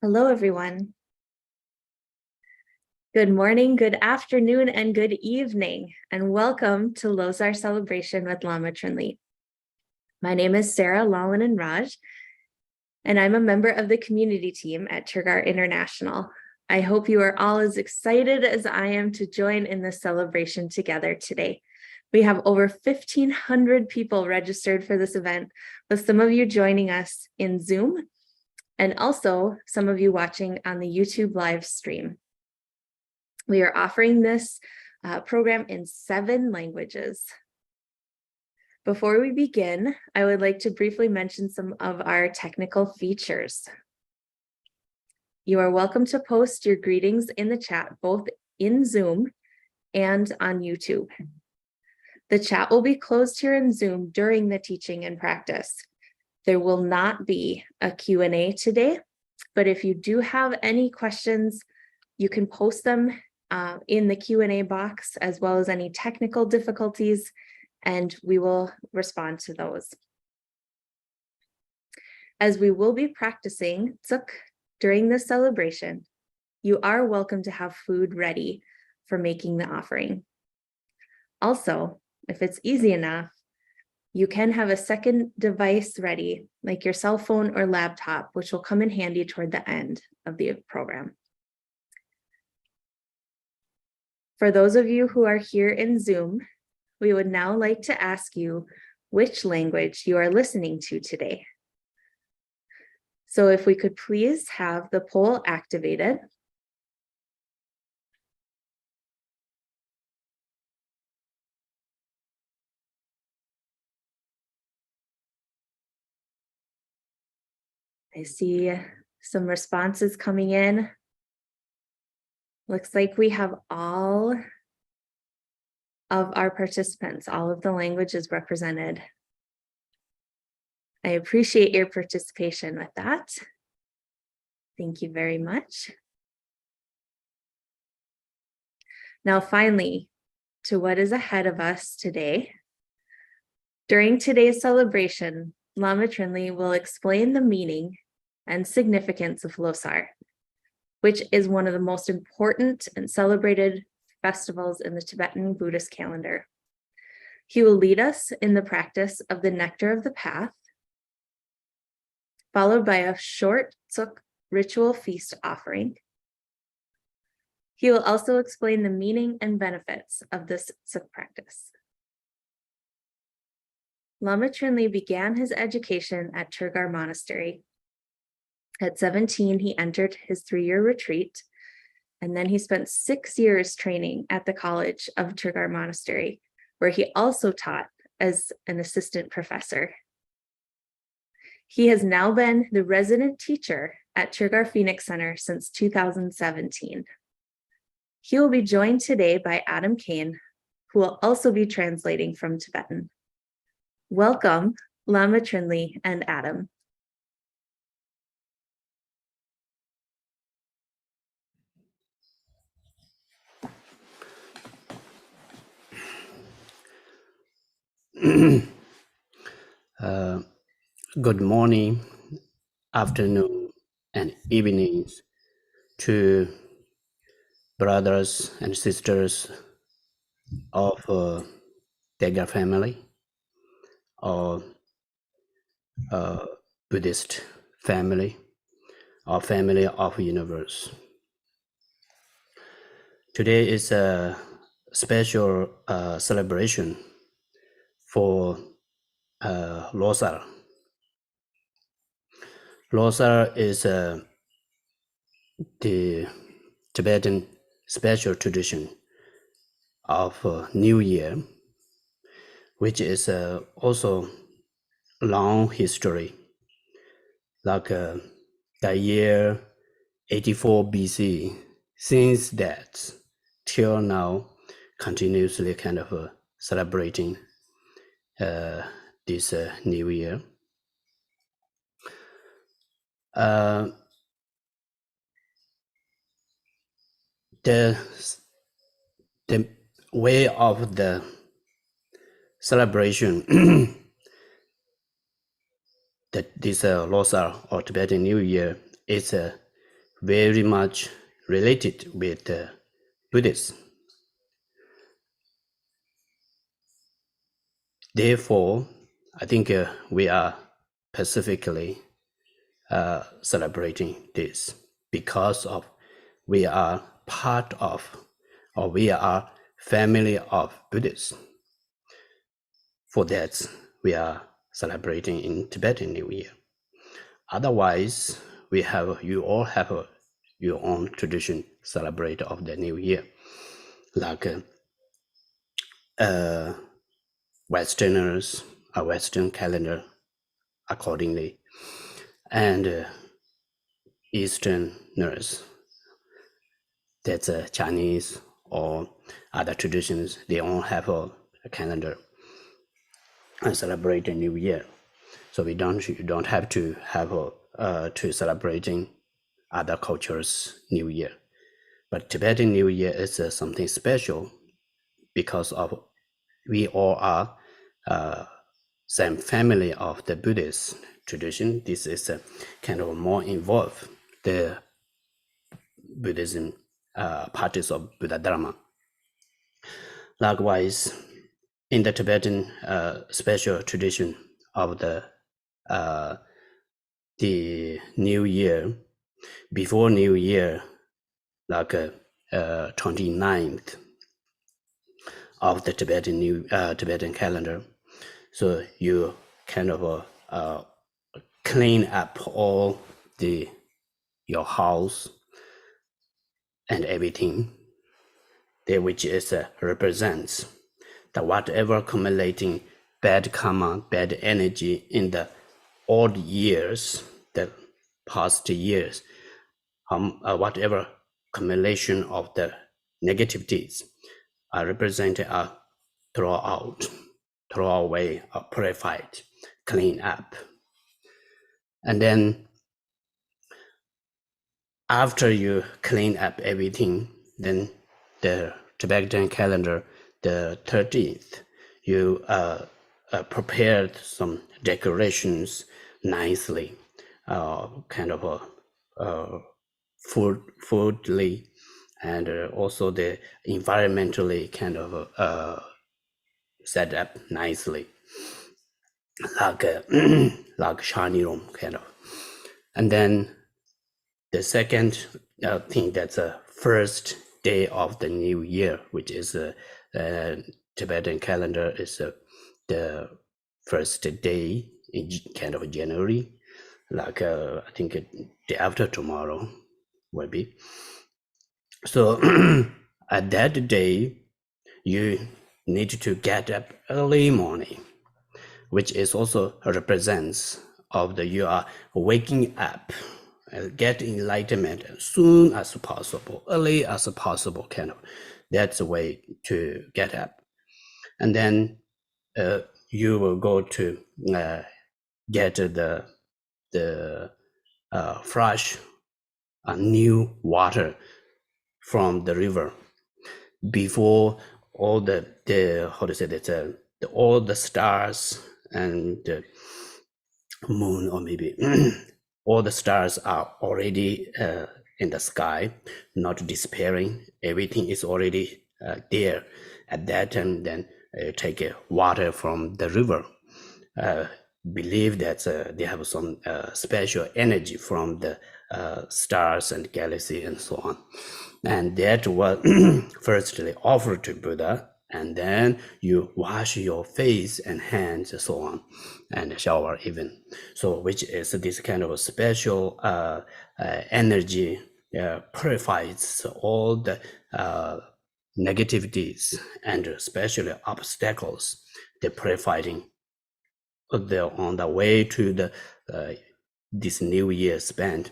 Hello, everyone. Good morning, good afternoon, and good evening, and welcome to Losar Celebration with Lama Trinley. My name is Sarah, Lalin, and Raj, and I'm a member of the community team at Tergar International. I hope you are all as excited as I am to join in this celebration together today. We have over 1,500 people registered for this event, with some of you joining us in Zoom, and also some of you watching on the YouTube live stream. We are offering this program in 7 languages. Before we begin, I would like to briefly mention some of our technical features. You are welcome to post your greetings in the chat, both in Zoom and on YouTube. The chat will be closed here in Zoom during the teaching and practice. There will not be a Q&A today, but if you do have any questions, you can post them in the Q&A box, as well as any technical difficulties, and we will respond to those. As we will be practicing Tsok during this celebration, you are welcome to have food ready for making the offering. Also, if it's easy enough, you can have a second device ready, like your cell phone or laptop, which will come in handy toward the end of the program. For those of you who are here in Zoom, we would now like to ask you which language you are listening to today. So if we could please have the poll activated. I see some responses coming in. Looks like we have all of our participants, all of the languages represented. I appreciate your participation with that. Thank you very much. Now, finally, to what is ahead of us today. During today's celebration, Lama Trinley will explain the meaning and significance of Losar, which is one of the most important and celebrated festivals in the Tibetan Buddhist calendar. He will lead us in the practice of the Nectar of the Path, followed by a short Tsok ritual feast offering. He will also explain the meaning and benefits of this Tsok practice. Lama Trinley began his education at Tergar Monastery. At 17, he entered his 3-year retreat, and then he spent 6 years training at the College of Tergar Monastery, where he also taught as an assistant professor. He has now been the resident teacher at Tergar Phoenix Center since 2017. He will be joined today by Adam Kane, who will also be translating from Tibetan. Welcome, Lama Trinley and Adam. Good morning, afternoon, and evenings to brothers and sisters of Tergar family or Buddhist family or family of universe. Today is a special celebration for Losar. Losar is the Tibetan special tradition of New Year, which is also long history, like the year 84 BC. Since that till now, continuously kind of celebrating this New Year. The way of the celebration that this Losar or Tibetan New Year is very much related with Buddhism. Therefore, I think we are specifically celebrating this because of we are part of, or we are family of Buddhists. For that, we are celebrating in Tibetan New Year. Otherwise, you all have your own tradition celebrate of the New Year, like Westerners, a Western calendar accordingly, and Easterners, that's Chinese or other traditions, they all have a calendar and celebrate a New Year. So you don't have to have to celebrating other cultures' New Year. But Tibetan New Year is something special because of we all are same family of the Buddhist tradition. This is a kind of more involved the Buddhism parties of Buddha Dharma. Likewise, in the Tibetan special tradition of the New Year, before New Year, like 29th of the Tibetan calendar, so you kind of clean up all your house and everything there, which is represents that whatever accumulating bad karma, bad energy in the old years, the past years, whatever accumulation of the negativities are represented are throw away, or purified, clean up. And then after you clean up everything, then the Tibetan calendar, the 13th, you prepared some decorations nicely, kind of foodly, and also the environmentally kind of set up nicely, like like shiny room kind of. And then the second thing, that's the first day of the new year, which is Tibetan calendar is the first day in kind of January, like I think day after tomorrow will be. So at that day, you need to get up early morning, which is also represents of you are waking up, get enlightenment as soon as possible, early as possible, kind of. That's the way to get up. And then you will go to get the fresh new water from the river before all the how to say that all the stars and the moon, or maybe all the stars are already in the sky, not disappearing. Everything is already there at that time. Then take water from the river. Believe that they have some special energy from the stars and galaxy and so on. And that was firstly offered to Buddha, and then you wash your face and hands and so on, and shower even. So which is this kind of a special energy purifies all the negativities and especially obstacles. They're purifying on the way to the this new year spent.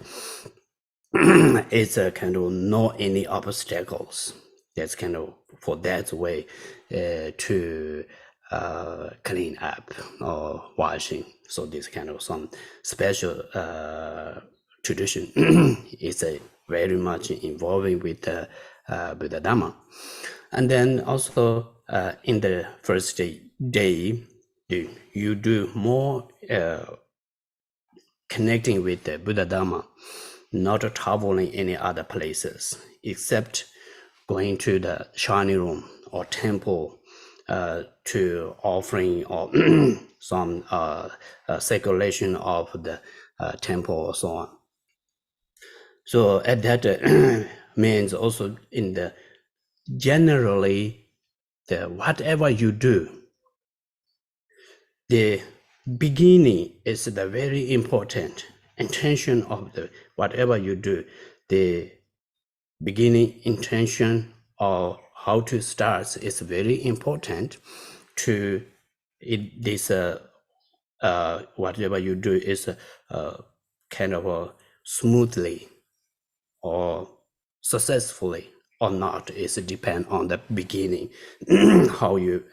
It's a kind of no any obstacles. That's kind of for that way to clean up or washing. So this kind of some special tradition is very much involving with the Buddha Dharma. And then also in the first day, you do more connecting with the Buddha Dharma, not traveling any other places except going to the Shani room or temple to offering or some circulation of the temple or so on. So at that means also in the generally the whatever you do, the beginning is the very important intention of the whatever you do. The beginning intention or how to start is very important to this whatever you do is kind of smoothly or successfully or not is depend on the beginning how you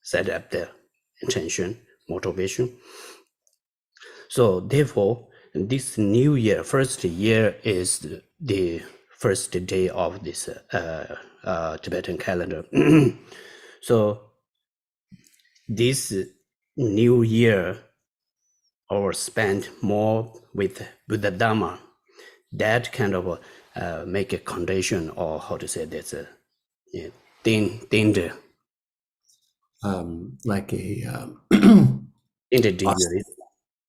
set up the intention motivation. So therefore this new year, first year is the first day of this Tibetan calendar. So this new year or spend more with Buddha Dharma, that kind of make a condition, or how to say that's a danger. Like a Danger.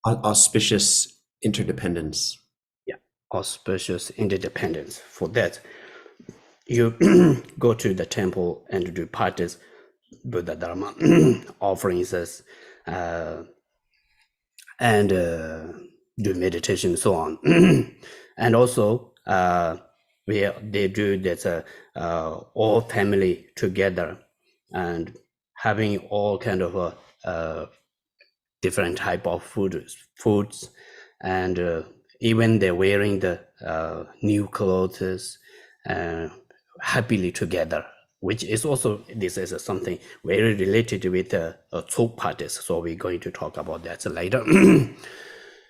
auspicious interdependence. Yeah, auspicious interdependence. For that, you go to the temple and do practice Buddha Dharma offerings and do meditation, so on. And also they do that all family together and having all kind of different type of foods and even they're wearing the new clothes happily together, which is also, this is something very related with the Tsok practice. So we're going to talk about that later.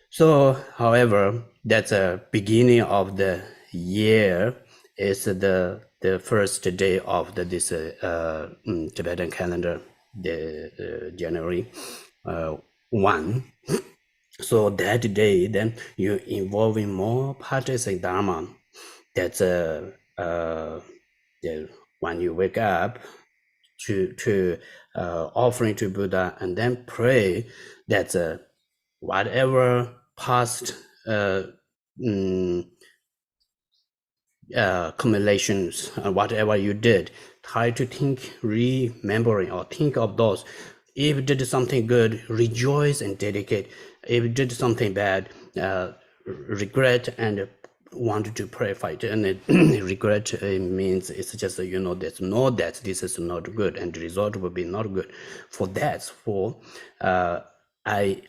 So, however, that's a beginning of the year is the first day of this Tibetan calendar, the January 1. So that day, then you involving more practice in Dharma. That's when you wake up to offering to Buddha and then pray that whatever past accumulations and whatever you did, try to think, remembering or think of those. If you did something good, rejoice and dedicate. If you did something bad, regret and want to pray fight. And regret means it's just there's know that this is not good and the result will be not good. For that, I'm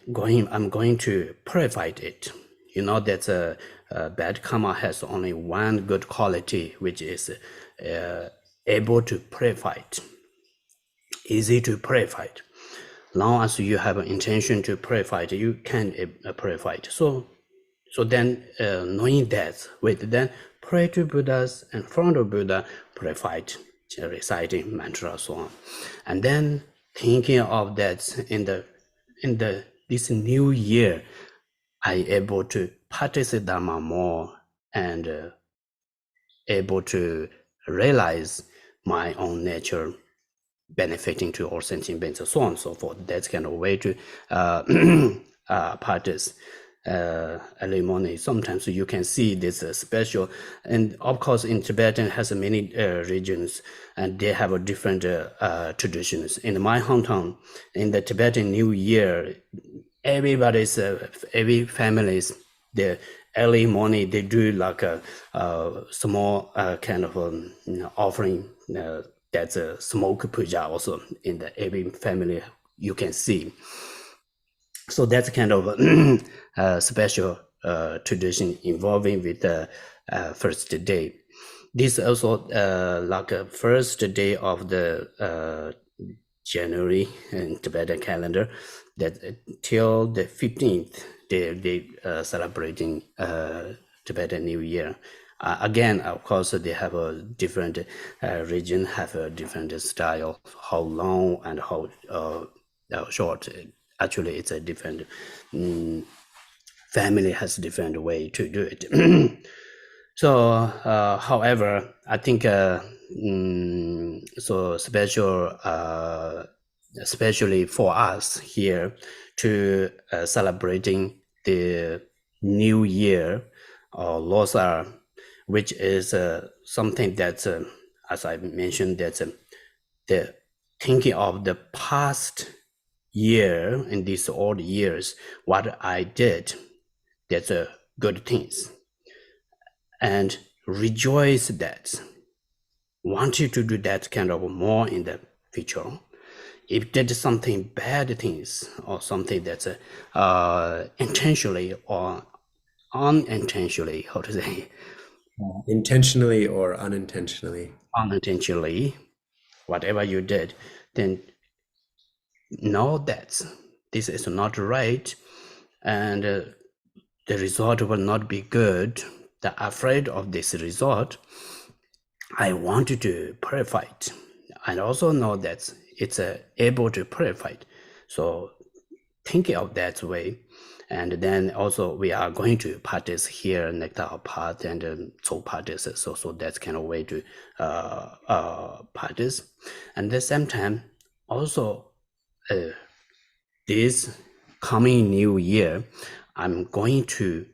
going to purify it. That bad karma has only one good quality, which is able to purify it, easy to purify it. Long as you have an intention to purify it, you can purify it. So then knowing that, then pray to Buddhas and front of Buddha, purify it, reciting mantra, so on. And then thinking of that in this new year, I able to practice Dharma more and able to realize my own nature, benefiting to all sentient beings, and so on and so forth. That's kind of way to practice early morning. Sometimes you can see this special, and of course in Tibetan has many regions and they have a different traditions. In my hometown, in the Tibetan New Year, every families, the early morning they do like a small kind of offering. That's a smoke puja also in the every family you can see. So that's kind of special tradition involving with the first day. This also like a first day of the January in Tibetan calendar, that till the 15th they celebrating Tibetan New Year. Again, of course, they have a different region, have a different style, how long and how short. Actually, it's a different family has different way to do it. So, however, I think so special, especially for us here, to celebrating the New Year or Losar, which is something that's, as I mentioned, that's the thinking of the past year in these old years, what I did, that's good things, and rejoice that, want you to do that kind of more in the future. If did something bad things or something that's intentionally or unintentionally, how to say, Intentionally or unintentionally. unintentionally, whatever you did, then know that this is not right, and the result will not be good. They're afraid of this result. I wanted to purify it. I also know that it's able to purify it. So thinking of that way, and then also we are going to practice here Nectar part and Tsok practice. So that's kind of way to practice. And at the same time, also this coming new year, I'm going to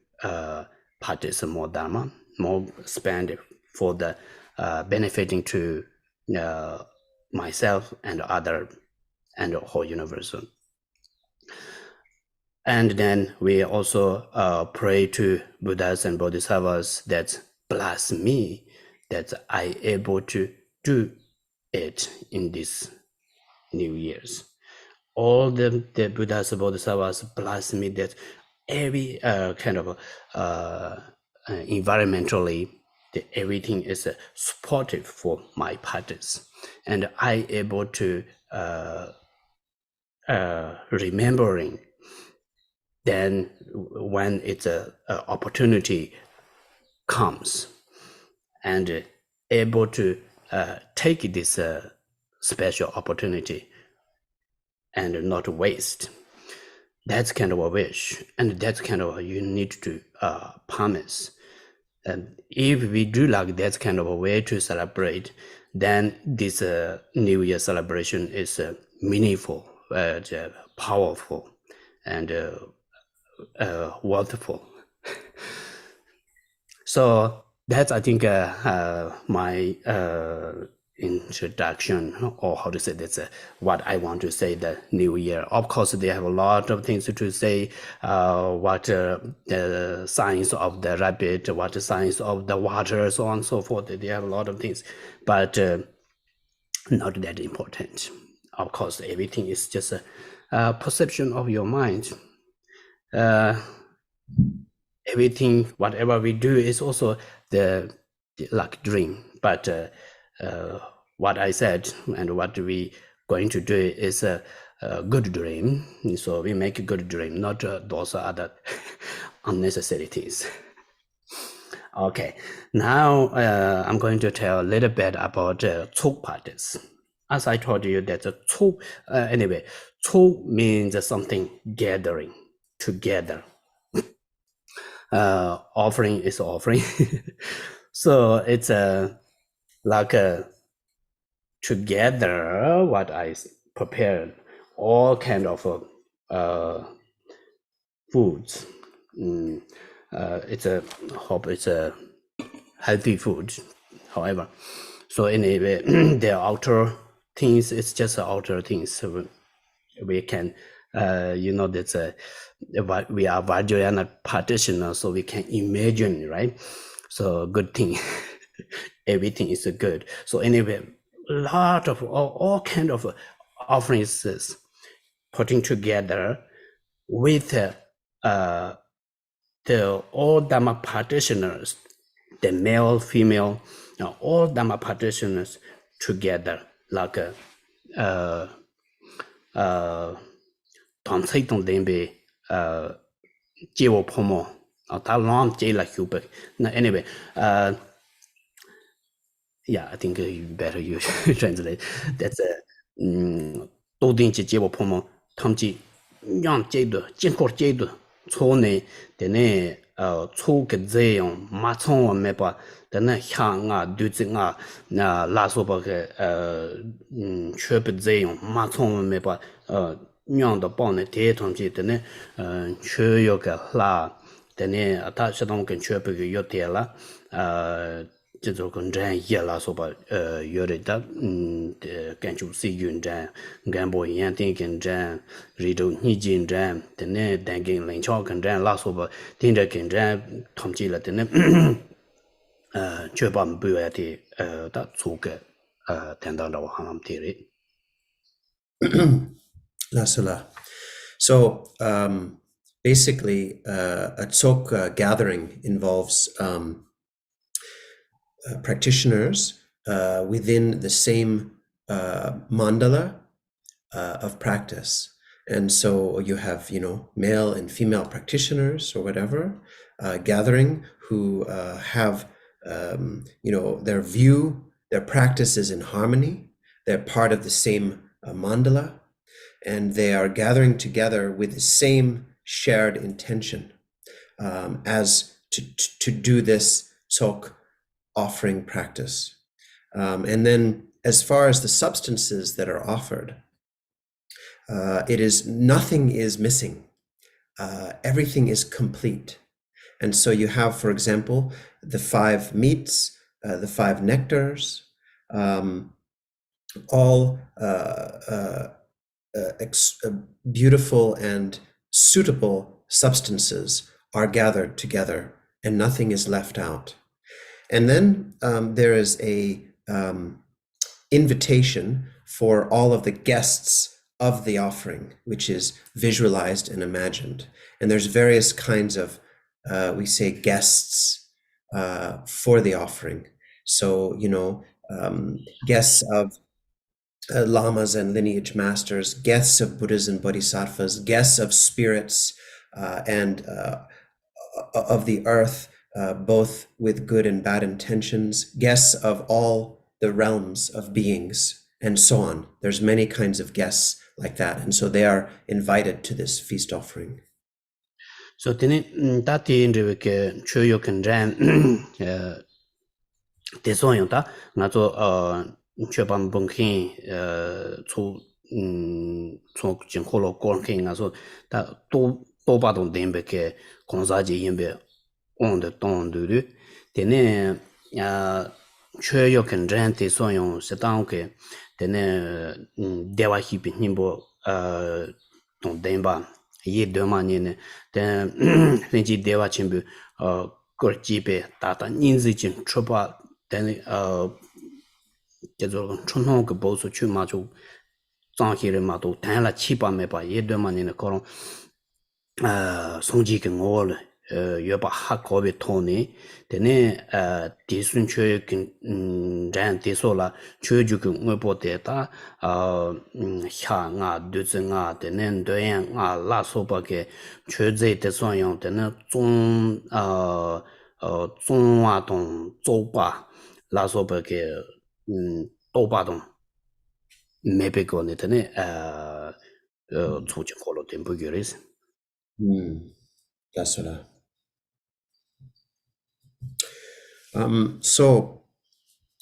practice more Dharma, more spend for the benefiting to myself and other and the whole universe. And then we also pray to Buddhas and Bodhisattvas that bless me, that I able to do it in this New Year's. All the Buddhas and Bodhisattvas bless me that every kind of environmentally, everything is supportive for my practice, and I able to remembering. Then when it's a opportunity comes, and able to take this special opportunity and not waste. That's kind of a wish, and that's kind of you need to promise. And if we do like that kind of a way to celebrate, then this New Year celebration is meaningful, powerful, and worthful. So that's, I think, my introduction, or how to say, that's what I want to say the New Year. Of course, they have a lot of things to say, what the science of the rabbit, what the science of the water, so on and so forth. They have a lot of things, but not that important. Of course, everything is just a perception of your mind. Everything, whatever we do, is also the like dream. But what I said and what we going to do is a good dream. So we make a good dream, not those other unnecessary things. Okay, now I'm going to tell a little bit about Tsok practice. As I told you, that Tsok, anyway, Tsok means something gathering together. Offering is offering. So it's like together what I prepared, all kind of foods. It's a hope it's a healthy food. However, so anyway, the outer things, it's just outer things. So we can, that's we are Vajrayana practitioners, so we can imagine, right? So good thing, everything is good. So anyway, a lot of all kind of offerings putting together with the all Dharma practitioners, the male, female, all Dharma practitioners together, like Tom say don't be Jiwo Pomo, or Talon Jela Hubert. Anyway, yeah, I think you better use translate. That's a Do Ding Jiwo Pomo, Tom Ji Yang Jade, Jinkor Jade, 초네 되네 초게 제용 마총 메바 되네 향아 두징아 나 라소바게 최베 제용 마총 메바 냥도 번네 대통지 되네 최요가 라 되네 아타 샤동 근 최베게 요텔라这种跟这也拉说吧，有的的，感觉是云战，干部一样的跟战，瑞州逆境战，的呢，但跟林桥跟战拉说吧，听着跟战统计了的呢，确保不要的，的足够，谈到了我行提的。Lasala. So basically, a Tsok gathering involves practitioners within the same mandala of practice. And so you have, male and female practitioners or whatever gathering who have, their view, their practice is in harmony. They're part of the same mandala, and they are gathering together with the same shared intention as to do this Tsok offering practice. And then as far as the substances that are offered, nothing is missing. Everything is complete. And so you have, for example, the 5 meats, the 5 nectars, all beautiful and suitable substances are gathered together, and nothing is left out. And then there is a invitation for all of the guests of the offering, which is visualized and imagined. And there's various kinds of, we say, guests for the offering. So, guests of lamas and lineage masters, guests of Buddhas and Bodhisattvas, guests of spirits and of the earth, both with good and bad intentions, guests of all the realms of beings, and so on. There's many kinds of guests like that, and so they are invited to this feast offering. So tene dati indre ke choyo kanjan deson yota ngazo chobam bungkin chu chu jin holo gorkin ngazo ta to ba dong dembe ke konza ji yimbe on de ton de tene choyo kanjan deson yon setan ke tene dewa hipi nimbo ton demba ye demani ne then lenji dewa chimbu gorjibe tata ninzi jin choba then 제조 촌통 그 보수 추마주 장히를 마도 단라 치바 메바 ye demani ne koron 송지 그 ngol 여바 하고베 토니 데네 디순 최 ran 디소라 최주 그 ng보데다 향아 드증아 데는 되양아 라소바게 최제 대선용 데는 종화동 조바 라소바게 도바동 메베고네 데네 조직으로 된 부결이스 That's what so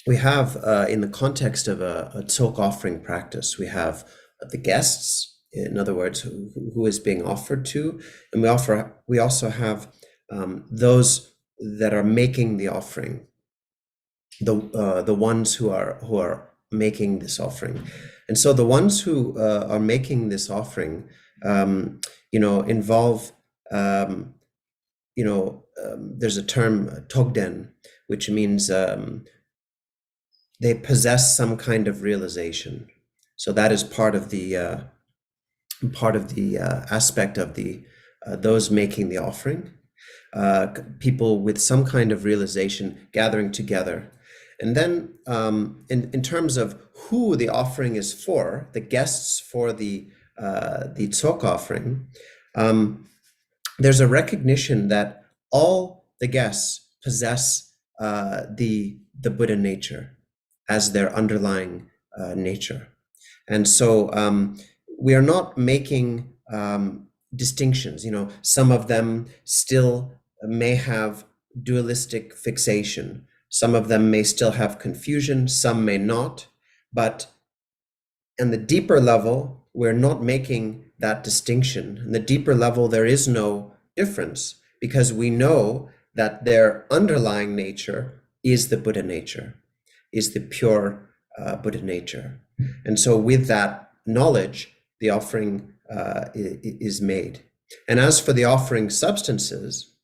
we have, in the context of a Tsok offering practice, we have the guests, in other words, who is being offered to, and we also have those that are making the offering, the ones who are making this offering, and so the ones who are making this offering, involve, there's a term togden, which means they possess some kind of realization. So that is part of the aspect of the those making the offering. People with some kind of realization gathering together, and then in terms of who the offering is for, the guests for the Tsok offering, there's a recognition that all the guests possess the Buddha nature as their underlying nature. And so we are not making distinctions. Some of them still may have dualistic fixation. Some of them may still have confusion, some may not. But in the deeper level, we're not making that distinction. In the deeper level, there is no difference because we know that their underlying nature is the Buddha nature, is the pure Buddha nature. And so with that knowledge, the offering is made. And as for the offering substances,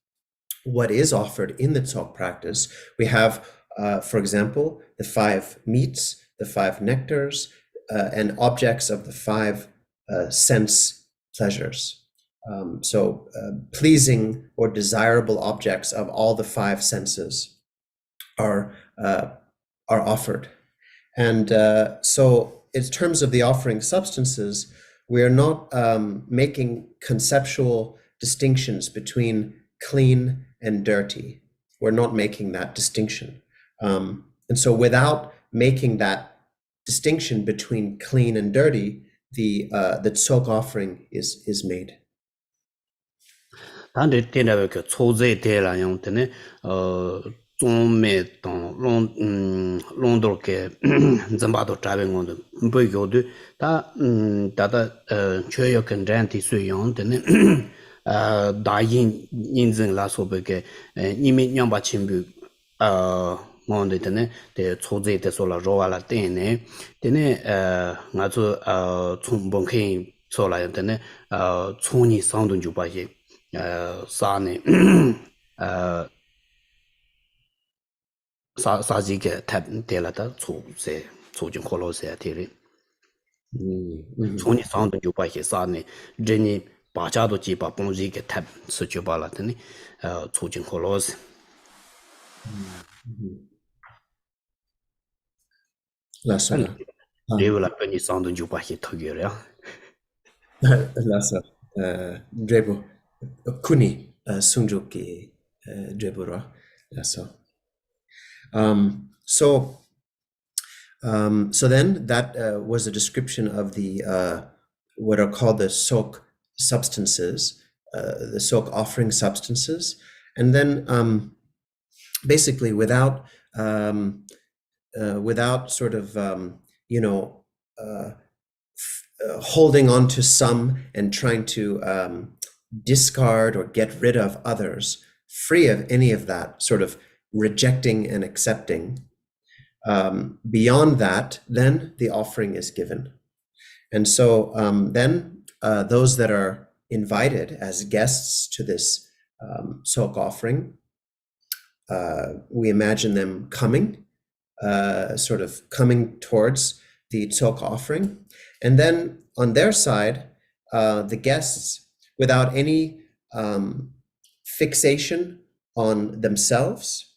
what is offered in the Tsok practice, we have, for example, the 5 meats, the 5 nectars, and objects of the 5 sense pleasures. So pleasing or desirable objects of all the 5 senses are offered. And so in terms of the offering substances, we are not making conceptual distinctions between clean and dirty. We're not making that distinction. And so without making that distinction between clean and dirty, the Tsok offering is made. 단데 때나 그 초제 때라 용때네 좀매 동 롱도게 잠바도 잡은고도 보이고도 다 다다 최여 컨텐트 수용때네 다인 인증라 소베게 이미 냠바 친구 뭔데네 대 초제 때소라 로와라 때네 때네 나저 총봉케 소라였때네 총이 상동 주바지 사네 사지게 탭 데라다 초세 초진 콜로세 데리 총이 상동 주바지 사네 제니 바자도 지바 봉지게 탭 스주발라더니 초진 콜로세 Lasa. 레벨라 페니 상동 주바지 터겨요 Lasa. Drebu. Kuni Sunjuki Drebura. Lasa. So then that was a description of the what are called the Tsok substances, the Tsok offering substances, and then basically without sort of holding on to some and trying to discard or get rid of others, free of any of that sort of rejecting and accepting. Beyond that, then the offering is given. And so then those that are invited as guests to this Tsok offering, we imagine them coming, sort of coming towards the Tsok offering. And then on their side, the guests, without any fixation on themselves,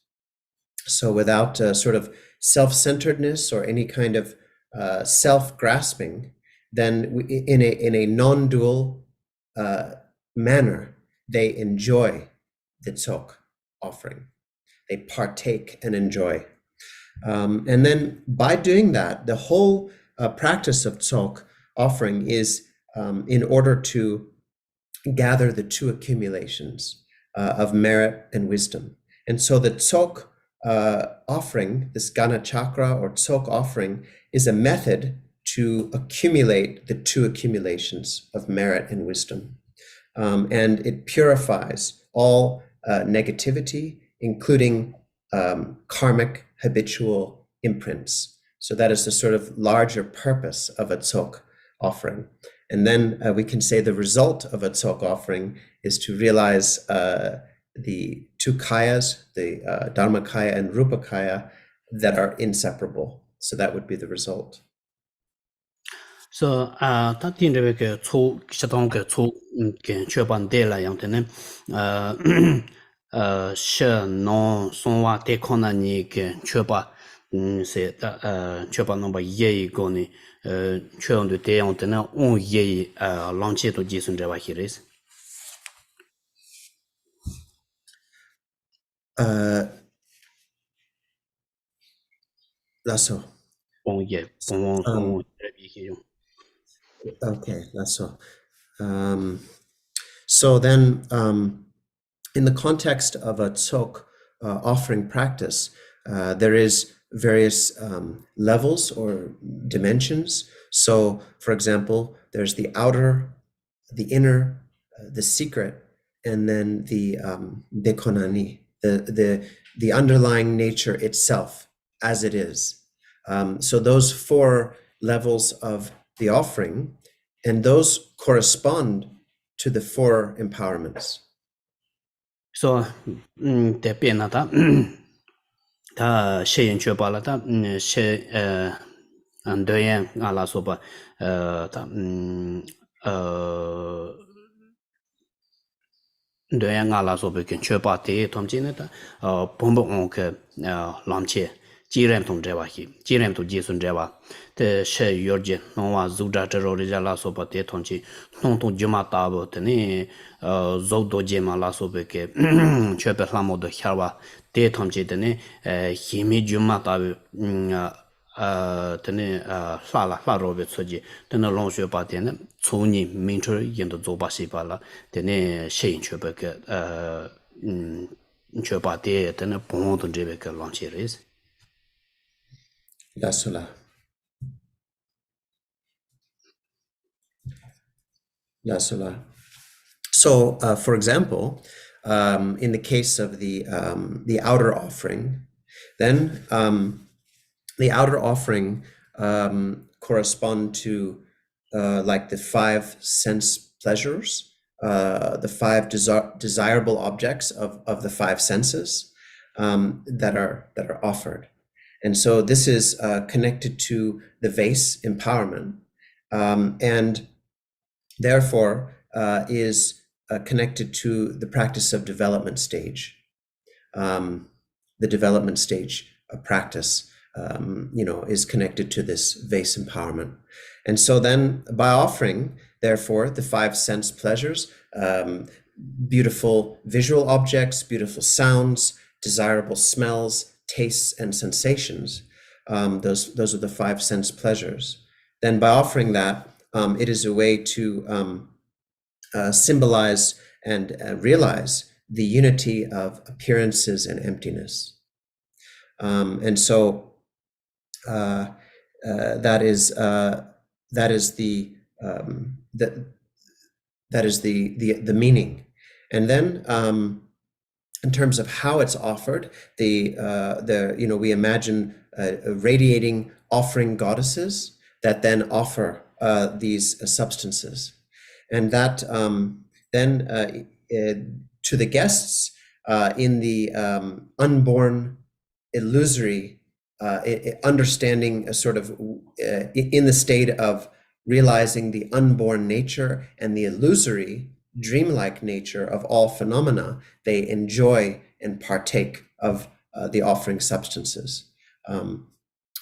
so without sort of self-centeredness or any kind of self-grasping, then in a non-dual manner, they enjoy the Tsok offering. They partake and enjoy. And then by doing that, the whole practice of Tsok offering is in order to gather the 2 accumulations of merit and wisdom. And so the Tsok offering, this Gana Chakra or Tsok offering, is a method to accumulate the 2 accumulations of merit and wisdom. And it purifies all negativity, including karmic habitual imprints. So that is the sort of larger purpose of a Tsok offering. And then we can say the result of a Tsok offering is to realize the 2 kayas, the Dharmakaya and Rupakaya, that are inseparable. So that would be the result. So ta tin de ke chu chatong ke chu ke chöban de la yang de she no son wa te kona ni ke chöba se ta chöba no ba ye go ni chöng de de yang de na on ye lang che to ji sun de wa hiris Lasso. on ye on Okay, that's so. So then, in the context of a Tsok offering practice, there is various levels or dimensions. So, for example, there's the outer, the inner, the secret, and then the dekonani, the underlying nature itself as it is. So those 4 levels of the offering, and those correspond to the 4 empowerments. So te pena ta ta sheyin chö pala ta she andoyen ala so ba ta ndoyen ala so be ken chö pa te tom chin ta bombo on ke lamche jirem tom jewa hi jirem to jisun jewa te she yorje no wa zuda te ro ja la so pa te tom chi non to juma ta bo te ni zo do je ma la so be ke chö pe la mo do kharwa te tom chi te ni hi mi juma ta tene la robe tsoji tene long xue ba tene tsuni min chu yin de zo ba xi ba la tene shein chu ba ke chu ba de tene bon de be ke long chi res Lasula. Lasula. So, for example, in the case of the outer offering, then the outer offering correspond to like the 5 sense pleasures, the 5 desirable objects of the 5 senses that are offered. And so this is connected to the vase empowerment, and therefore is connected to the practice of development stage. The development stage of practice, is connected to this vase empowerment. And so then by offering, therefore, the 5 sense pleasures, beautiful visual objects, beautiful sounds, desirable smells, tastes, and sensations, those are the 5 sense pleasures. Then by offering that, it is a way to symbolize and realize the unity of appearances and emptiness. And so that is the meaning. And then in terms of how it's offered, we imagine radiating offering goddesses that then offer these substances, and that then to the guests in the unborn illusory understanding, a sort of in the state of realizing the unborn nature and the illusory dreamlike nature of all phenomena, they enjoy and partake of the offering substances.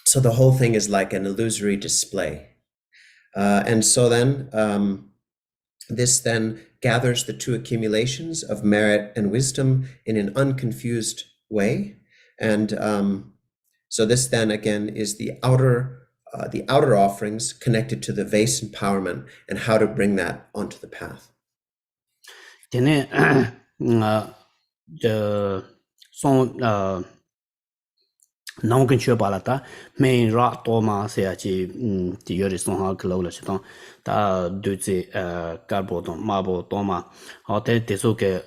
So the whole thing is like an illusory display. And so then this then gathers the 2 accumulations of merit and wisdom in an unconfused way. And so this then again is the outer offerings connected to the vase empowerment and how to bring that onto the path. tene nong ken chö bala ta main ra to ma se ya chi ti yori song ha klo la chi ta du zi karbo don ma bo to ma ha te so ke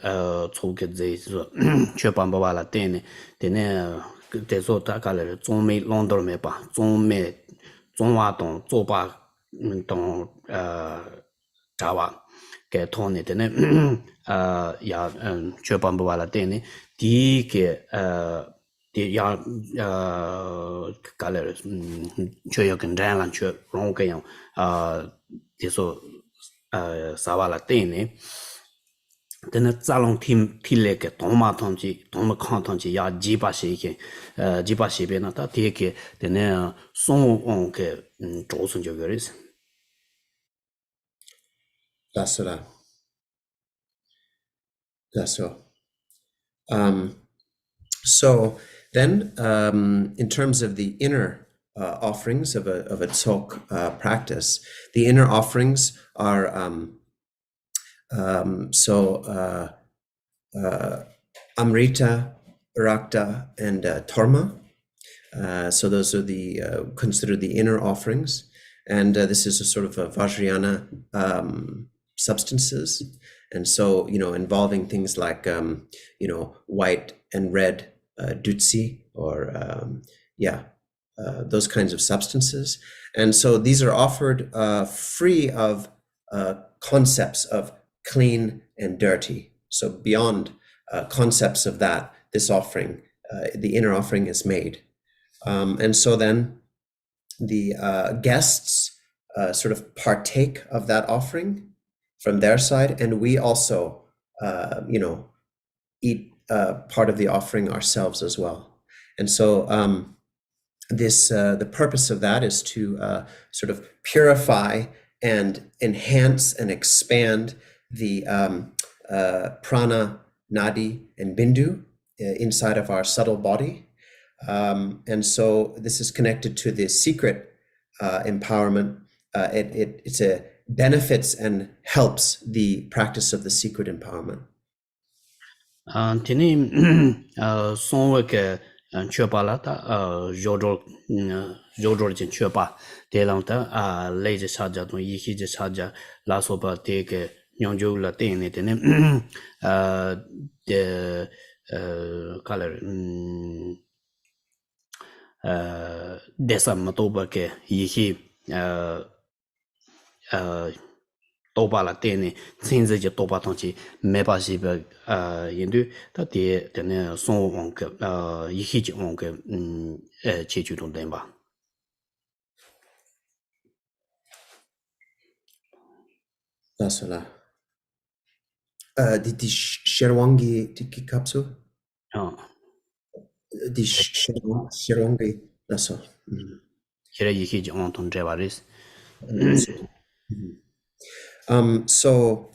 chu ke ze so chö ban ba la tene te so ta ka le zong me long dor me ba zong me zong wa dong zo ba dong cha wa ke thon ne tene ya chö ban ba la tene di ke ya kalere chö yo kan ran lan chö rong ke yo de so savala tene tene zalong tim tile ke toma tongji toma kan tongji ya jiba shi ke jiba shi be na ta de ke tene song on ke zhou sun jo geris Lasura. So then, in terms of the inner offerings of a Tsok practice, the inner offerings are Amrita, Rakta, and Torma. So those are the considered the inner offerings, and this is a sort of a Vajrayana substances, and so involving things like white and red dutsi or those kinds of substances, and so these are offered free of concepts of clean and dirty. So beyond concepts of that, this offering, the inner offering, is made. And so then the guests sort of partake of that offering from their side, and we also, eat part of the offering ourselves as well. And so the purpose of that is to sort of purify and enhance and expand the prana, nadi, and bindu inside of our subtle body. And so this is connected to the secret empowerment. It's a benefits and helps the practice of the secret empowerment. Tini sonweke chöpa la ta jodol jin chöpa de lang ta leje chaja ton yihi je chaja la so ba de ke nyongju la te ne de de color desa matoba ke yihi toba la tene cinze je toba tonchi meba ji ba yindu ta de ne son wong ke yihi ji wong ke che ju dong den ba That's all. Di sherwangi tiki kapsu? Di sherwangi, that's all. Kira yihi ji wong tong jeba ris. So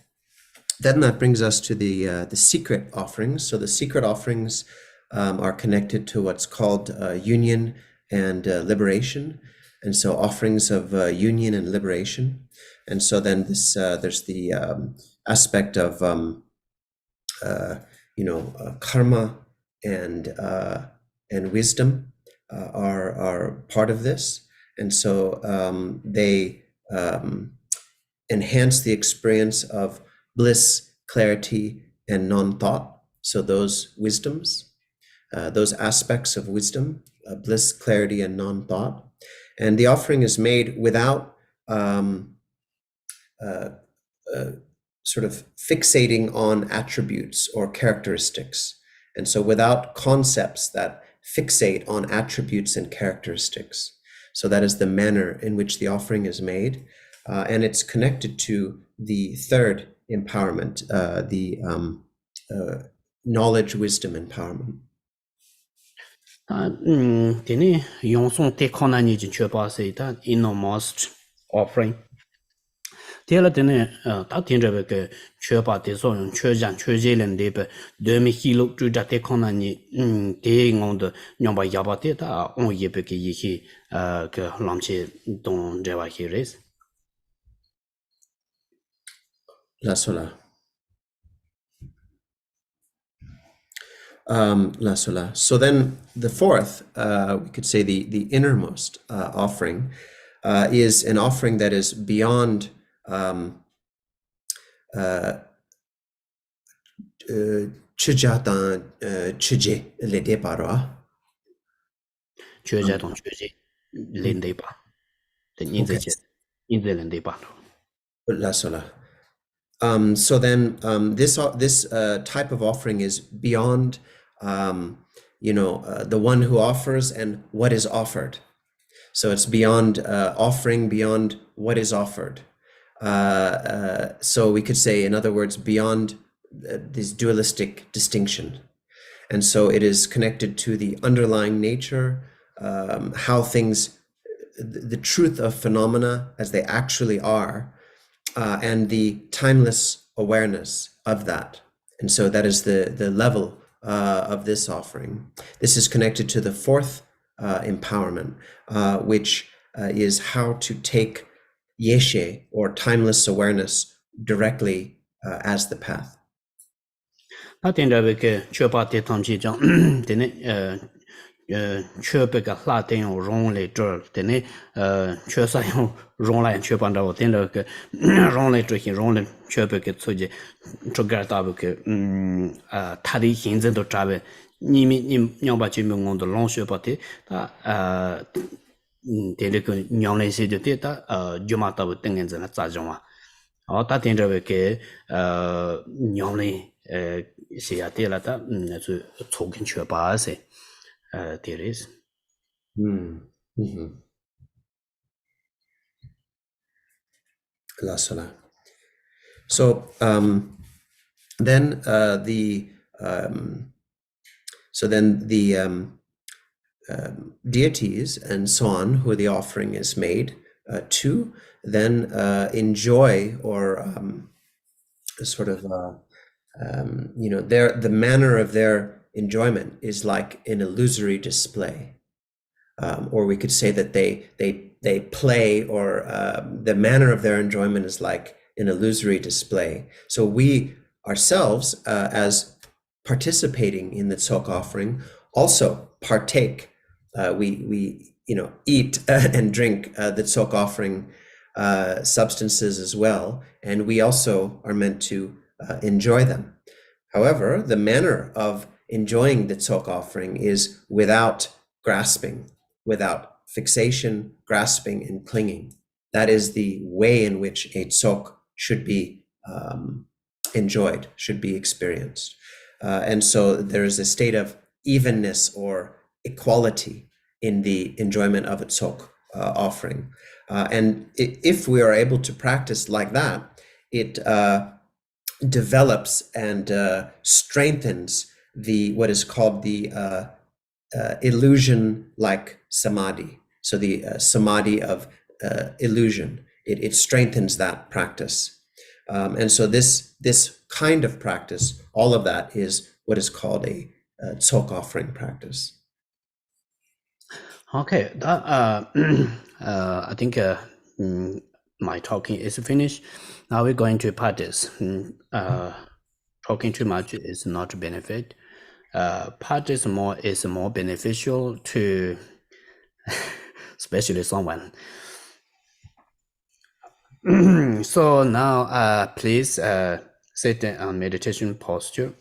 then that brings us to the secret offerings. So the secret offerings are connected to what's called union and liberation, and so offerings of union and liberation. And so then this there's the aspect of karma and wisdom are part of this, and so they enhance the experience of bliss, clarity, and non-thought. So those wisdoms, those aspects of wisdom, bliss, clarity, and non-thought. And the offering is made without sort of fixating on attributes or characteristics. And so without concepts that fixate on attributes and characteristics. So that is the manner in which the offering is made. And it's connected to the third empowerment, the knowledge, wisdom, empowerment. Tini yongson te kona ni jin chöpa se ta innermost offering. Tela tene ta tinre ke chöpa te so yon chöjan chöje len de be 2000 kilo tu da te kona ni de ngong de nyomba yaba te ta on ye be ke yi ke lamche don jeva hi res. La sola. La sola. So then the fourth, we could say the innermost offering is an offering that is beyond chujatan chuje le de parwa. Chujatan chuje le de pa. The inze le de pa. La sola. So then this type of offering is beyond the one who offers and what is offered. So it's beyond offering, beyond what is offered. So we could say, in other words, beyond this dualistic distinction. And so it is connected to the underlying nature, how things, the truth of phenomena as they actually are, and the timeless awareness of that. And so that is the level of this offering. This is connected to the fourth empowerment, which is how to take yeshe, or timeless awareness, directly as the path. Mhm. Lasala. So then the deities and so on, who the offering is made to, then enjoy or sort of the manner of their enjoyment is like an illusory display, or we could say that they play, or the manner of their enjoyment is like an illusory display. So we ourselves, as participating in the Tsok offering, also partake. We eat and drink the Tsok offering substances as well, and we also are meant to enjoy them. However, the manner of enjoying the Tsok offering is without grasping, without fixation, grasping, and clinging. That is the way in which a Tsok should be enjoyed, should be experienced. And so there is a state of evenness or equality in the enjoyment of a Tsok offering. And if we are able to practice like that, it develops and strengthens what is called the illusion-like samadhi. So the samadhi of illusion, it strengthens that practice. And so this kind of practice, all of that is what is called a Tsok offering practice. Okay, I think my talking is finished. Now we're going to practice. Talking too much is not a benefit. Practice more is more beneficial to especially someone. So now please sit on meditation posture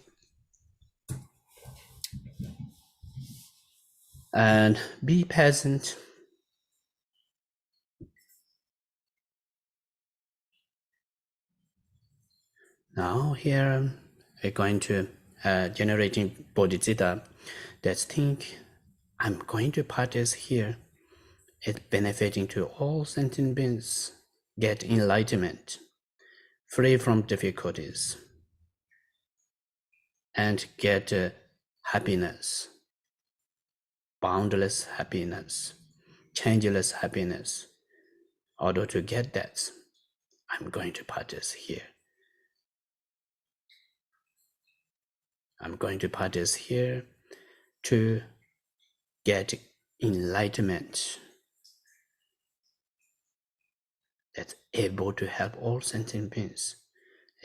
and be present. Now here we're going to generating bodhicitta. Let's think, I'm going to practice here. It's benefiting to all sentient beings, get enlightenment, free from difficulties, and get happiness, boundless happiness, changeless happiness. In order to get that, I'm going to practice here. I'm going to practice here to get enlightenment that's able to help all sentient beings,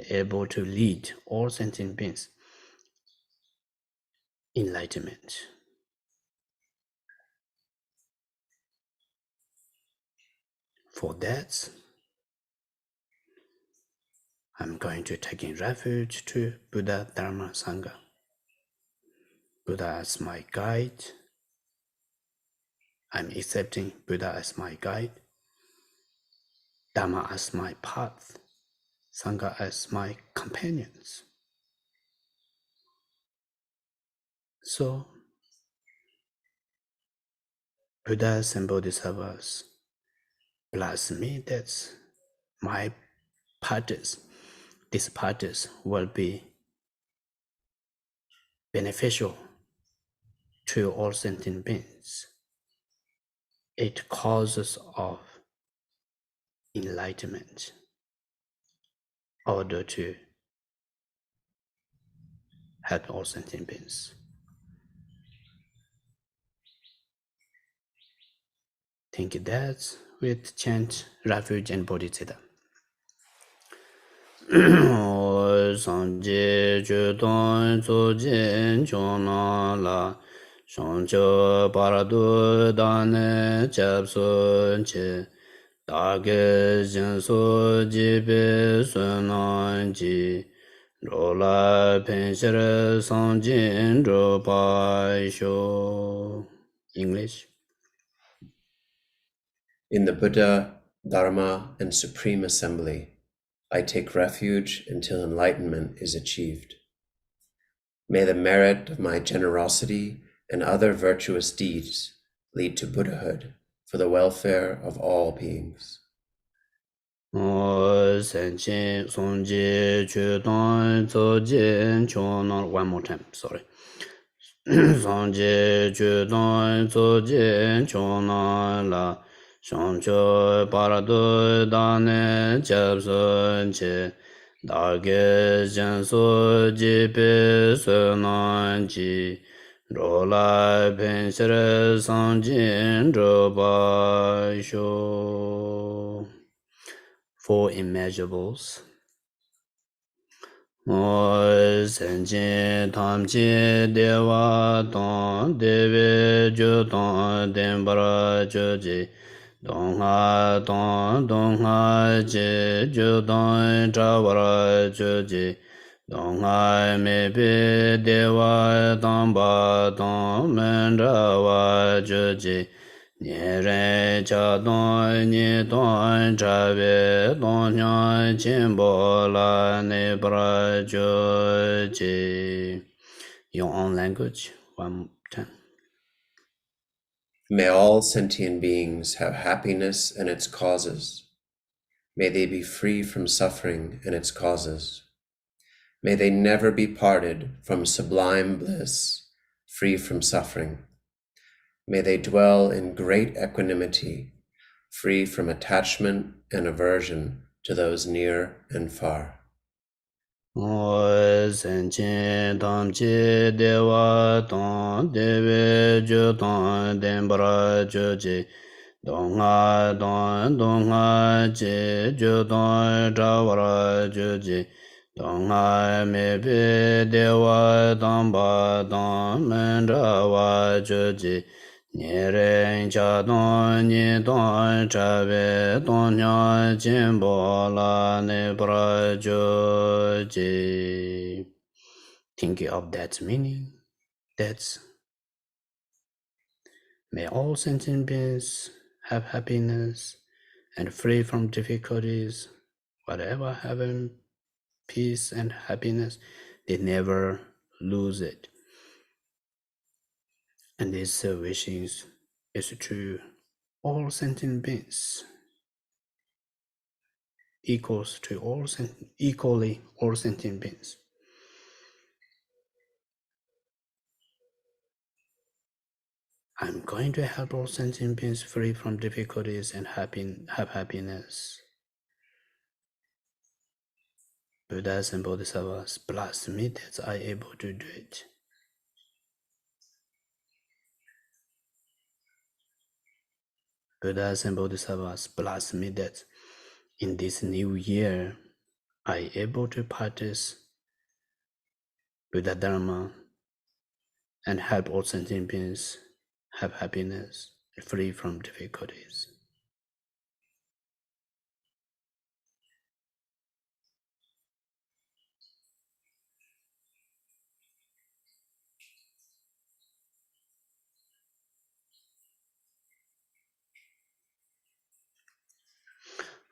able to lead all sentient beings. Enlightenment. For that, I'm going to take in refuge to Buddha, Dharma, Sangha. Buddha as my guide. I'm accepting Buddha as my guide, Dharma as my path, Sangha as my companions. So, Buddhas and Bodhisattvas bless me that my practice, this practice will be beneficial to all sentient beings. It causes of enlightenment in order to help all sentient beings. Think that with chant refuge and bodhicitta. sanje judan zojin chona la shonjo paradu dane chapsun che dage jinso jibe sunanji rola penshir sanjin robai sho. English. In the Buddha, Dharma, and Supreme Assembly, I take refuge until enlightenment is achieved. May the merit of my generosity and other virtuous deeds lead to Buddhahood for the welfare of all beings. One more time, sorry. Sanje Judan Zojin Chona La Shoncho Parado Dane Chapsun Che Dage Janso Jipe Sunanji Rola Penshire Sanjin Droba Sho. Four immeasurables. Senjin tamchi dewa tong dewe ju tong denpara ju ji dongha tong dongha ji ju tong chawara ju ji dongha mepe dewa tongpa tong mendrawa ju ji Niren cha don ni don cha ve don nyang chen bo la ne pra jo ji. Your own language. 1 10. May all sentient beings have happiness and its causes. May they be free from suffering and its causes. May they never be parted from sublime bliss, free from suffering. May they dwell in great equanimity, free from attachment and aversion to those near and far. Senjin tamchi dewa tong dewe ju tong denpara ju ji dongha dongha ji ju tong chawara ju ji dongha mepe dewa tongpa tong mendrawa ju ji Niren cha tong ni tong cha ve tong nyang chen bo la ne pra jo ji. Thinking of that meaning, that's may all sentient beings have happiness and free from difficulties, whatever having peace and happiness, they never lose it. And this wishing is true all sentient beings, equals to equally all sentient beings. I'm going to help all sentient beings free from difficulties and have happiness. Buddhas and Bodhisattvas bless me that I'm able to do it. Buddhas and Bodhisattvas bless me that in this new year, I'm able to practice Buddha Dharma and help all sentient beings have happiness, free from difficulties.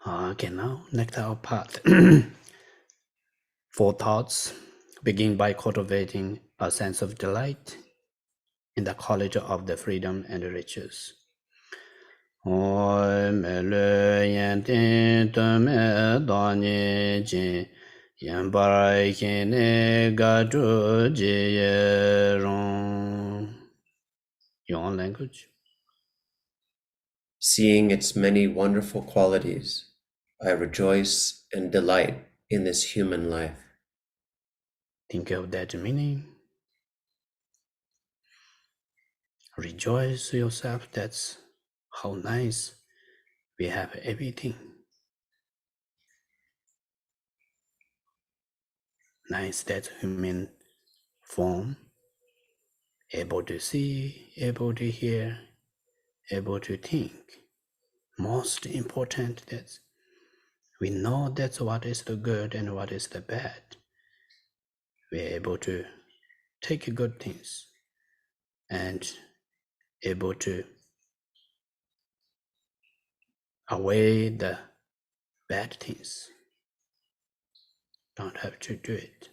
Okay, now, Nectar part. 4 thoughts. Begin by cultivating a sense of delight in the quality of the freedom and riches. Your own language. Seeing its many wonderful qualities, I rejoice and delight in this human life. Think of that meaning. Rejoice yourself. That's how nice we have everything. nice that human form, able to see, able to hear, able to think. Most important that we know that's what is the good and what is the bad. We're able to take good things and able to away the bad things. Don't have to do it.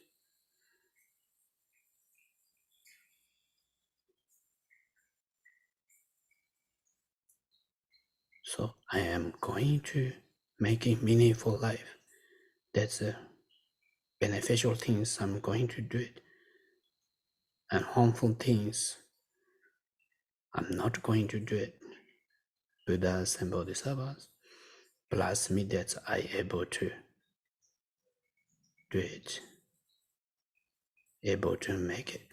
So I am going to make a meaningful life. That's a beneficial things. I'm going to do it. And harmful things, I'm not going to do it. Buddhas and Bodhisattvas bless me that I able to do it, able to make it.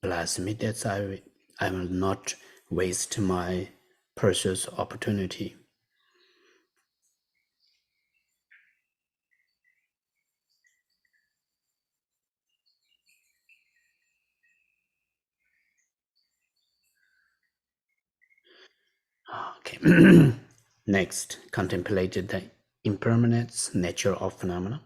Bless me that I will not waste my precious opportunity. Okay. Next, contemplated the impermanence nature of phenomena.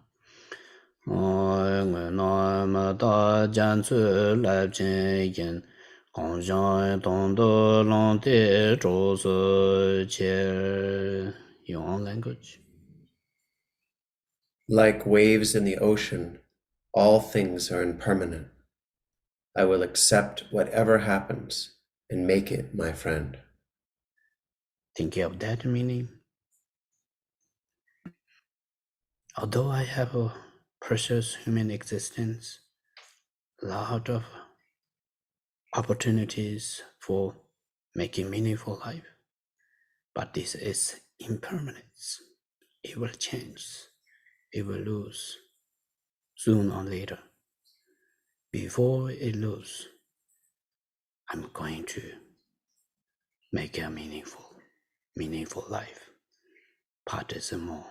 Language. Like waves in the ocean, all things are impermanent. I will accept whatever happens and make it my friend. Thinking of that meaning. Although I have a precious human existence, a lot of opportunities for making meaningful life, but this is impermanence. It will change. It will lose sooner or later. Before it loses, I'm going to make a meaningful life. Practice more.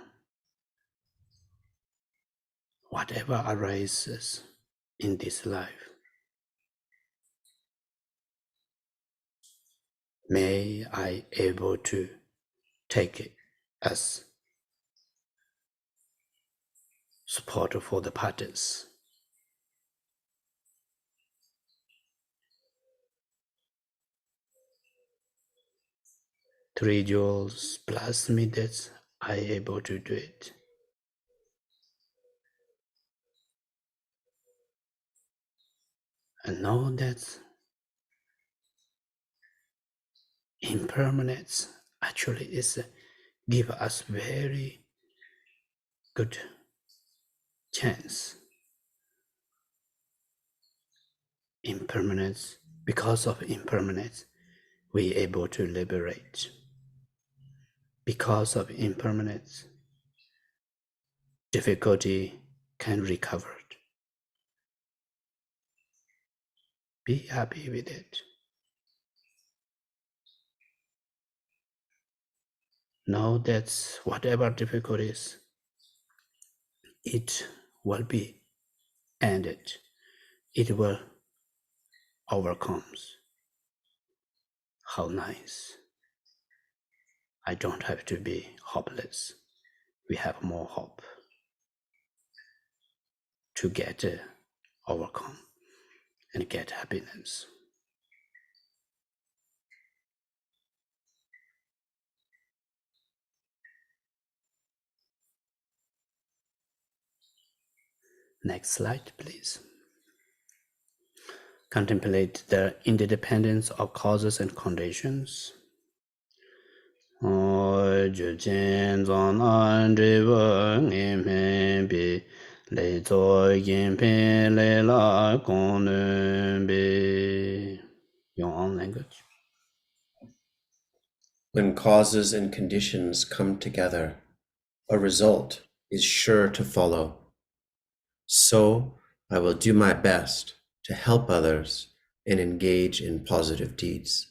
Whatever arises in this life, may I able to take it as support for the parties. Three jewels bless me that I able to do it. And know that impermanence actually is give us very good chance. Impermanence, because of impermanence, we able to liberate. Because of impermanence, difficulty can recover. Be happy with it. Know that whatever difficulties, it will be ended. It will overcome. How nice. I don't have to be hopeless. We have more hope to get overcome and get happiness. Next slide, please. Contemplate the interdependence of causes and conditions. Language. When causes and conditions come together, a result is sure to follow. So I will do my best to help others and engage in positive deeds.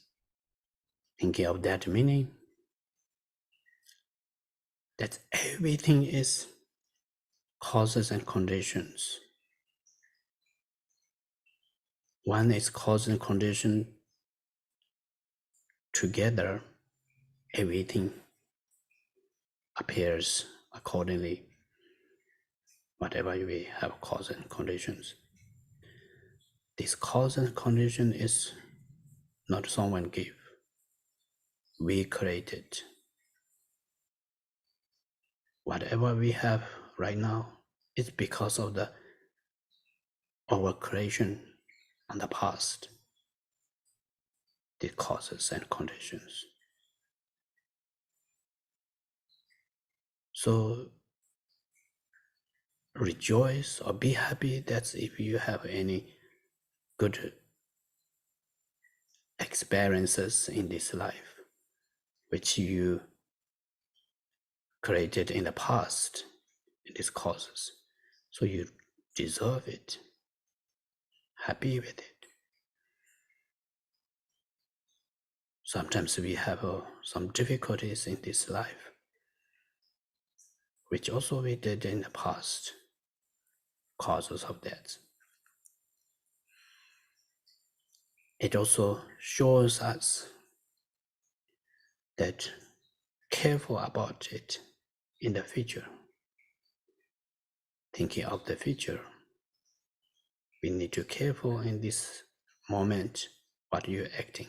Thinking of that meaning, that everything is causes and conditions. One is cause and condition together, everything appears accordingly, whatever we have cause and conditions. This cause and condition is not someone give. We create it. Whatever we have right now is because of our creation in the past, the causes and conditions. So rejoice or be happy that if you have any good experiences in this life, which you created in the past, in these causes. So you deserve it, happy with it. Sometimes we have some difficulties in this life, which also we did in the past, causes of that. It also shows us that careful about it in the future. Thinking of the future, we need to careful in this moment what you're acting.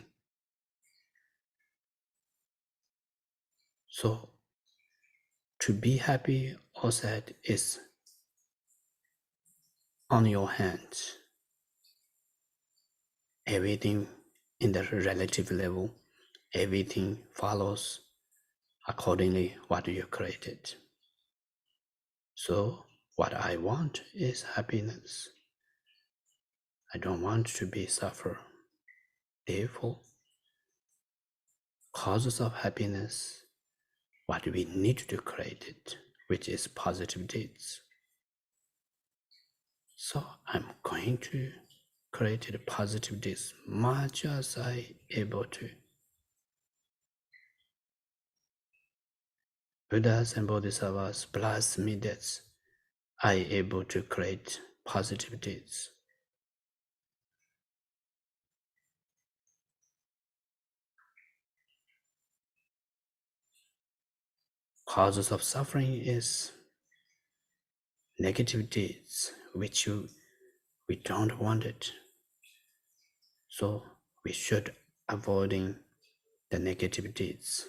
So to be happy or sad is on your hands. Everything in the relative level, everything follows accordingly what you created. So what I want is happiness. I don't want to be suffer. Therefore, causes of happiness, what we need to create it, which is positive deeds. So I'm going to create a positive deeds much as I able to. Buddhas and Bodhisattvas bless me that I able to create positive deeds. Causes of suffering is negative deeds, which we don't want it. So we should avoiding the negative deeds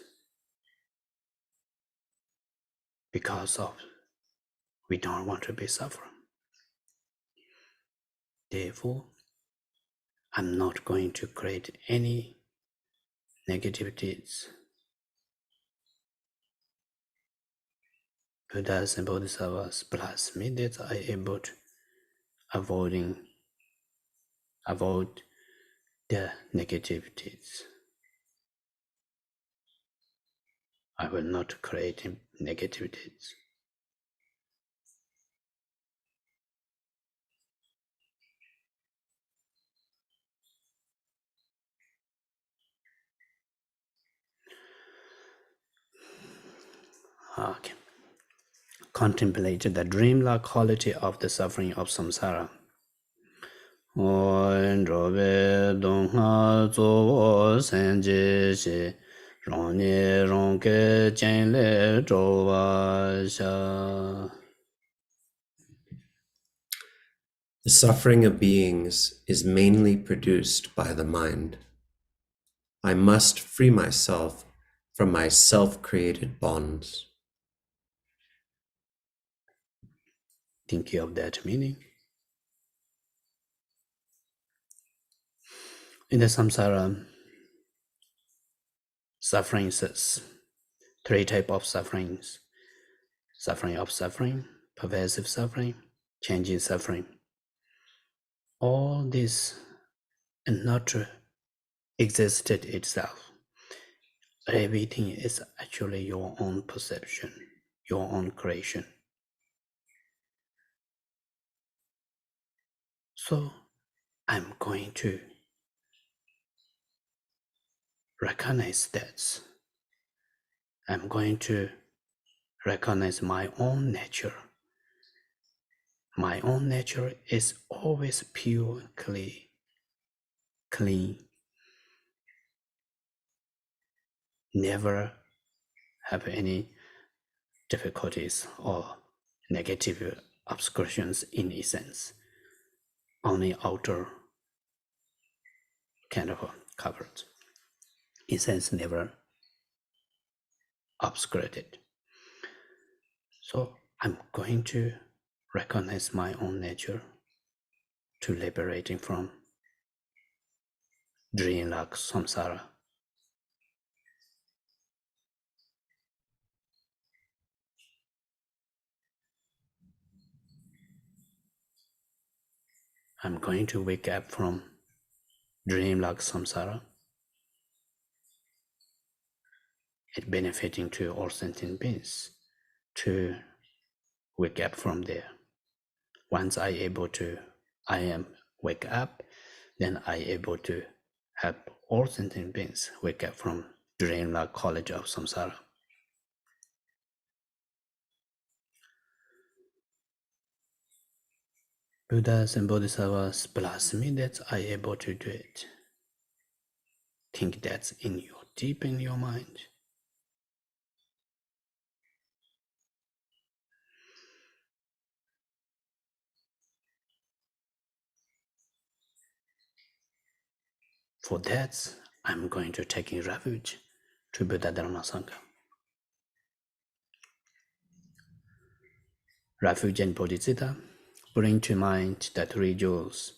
because of we don't want to be suffering. Therefore, I'm not going to create any negative deeds. Buddhas and Bodhisattvas bless me that I able to avoid the negative deeds. I will not create negative deeds. Okay. Contemplate the dreamlike quality of the suffering of samsara. The suffering of beings is mainly produced by the mind. I must free myself from my self-created bonds. Thinking of that meaning. In the samsara, sufferings is three types of sufferings. Suffering of suffering, pervasive suffering, changing suffering. All this not existed itself. Everything is actually your own perception, your own creation. So I'm going to recognize that. I'm going to recognize my own nature. My own nature is always pure, clean, never have any difficulties or negative obscurations in essence, only outer kind of covered. Essence never obscured. So I'm going to recognize my own nature to liberating from dream like samsara. I'm going to wake up from dream like samsara. It's benefiting to all sentient beings to wake up from there. Once I am wake up, then I able to help all sentient beings wake up from dream-like college of samsara. Buddhas and Bodhisattvas bless me that I able to do it. Think that's deep in your mind. For that, I'm going to take in refuge to Buddha Dharma Sangha. Refuge and Bodhicitta bring to mind the three jewels,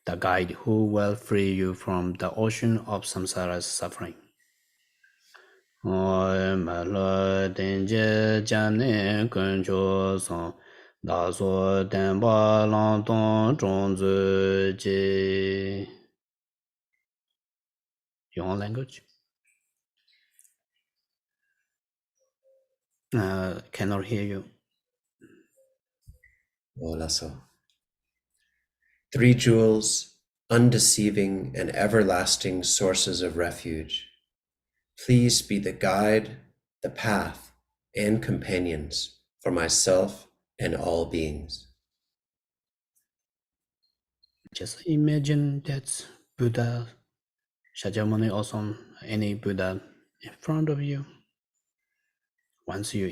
the guide who will free you from the ocean of samsara's suffering. Your language? Cannot hear you. Three jewels, undeceiving and everlasting sources of refuge. Please be the guide, the path, and companions for myself and all beings. Just imagine that Buddha, Shakyamuni, or any Buddha in front of you. Once you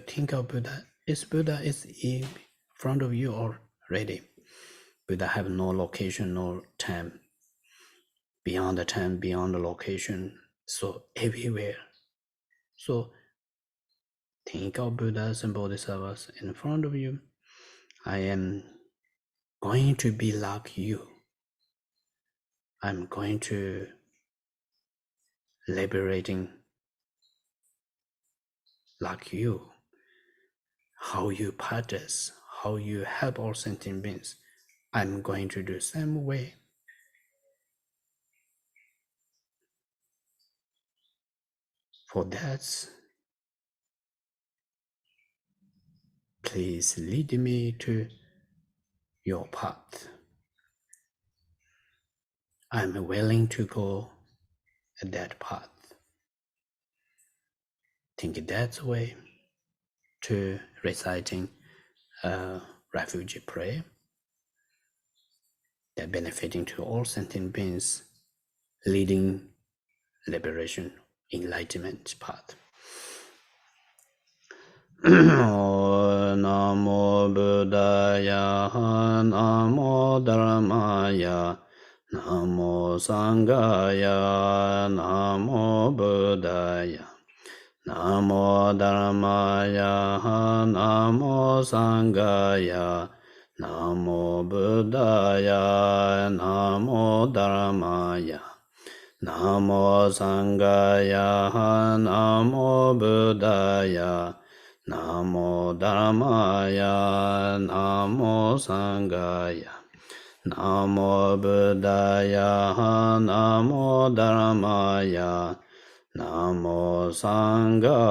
think of Buddha is in front of you already. Buddha have no location, no time, beyond the time, beyond the location, so everywhere. So think of Buddhas and Bodhisattvas in front of you. I am going to be like you. I'm going to liberating like you. How you practice, how you help all sentient beings, I'm going to do the same way. For that, please lead me to your path. I'm willing to go at that path. Think that way to reciting a refugee prayer that benefiting to all sentient beings, leading liberation, enlightenment path. Namo Buddhaya, Namo Dhammaya, Namo Sanghaya, Namo Buddhaya, Namo Dhammaya, Namo Sanghaya, Namo Buddhaya, Namo Dhammaya, Namo Sanghaya, Namo Buddhaya, Namo Dhammaya, Namo Sanghaya, Namo Buddhaya, Namo Dhammaya, Namo Sanghaya.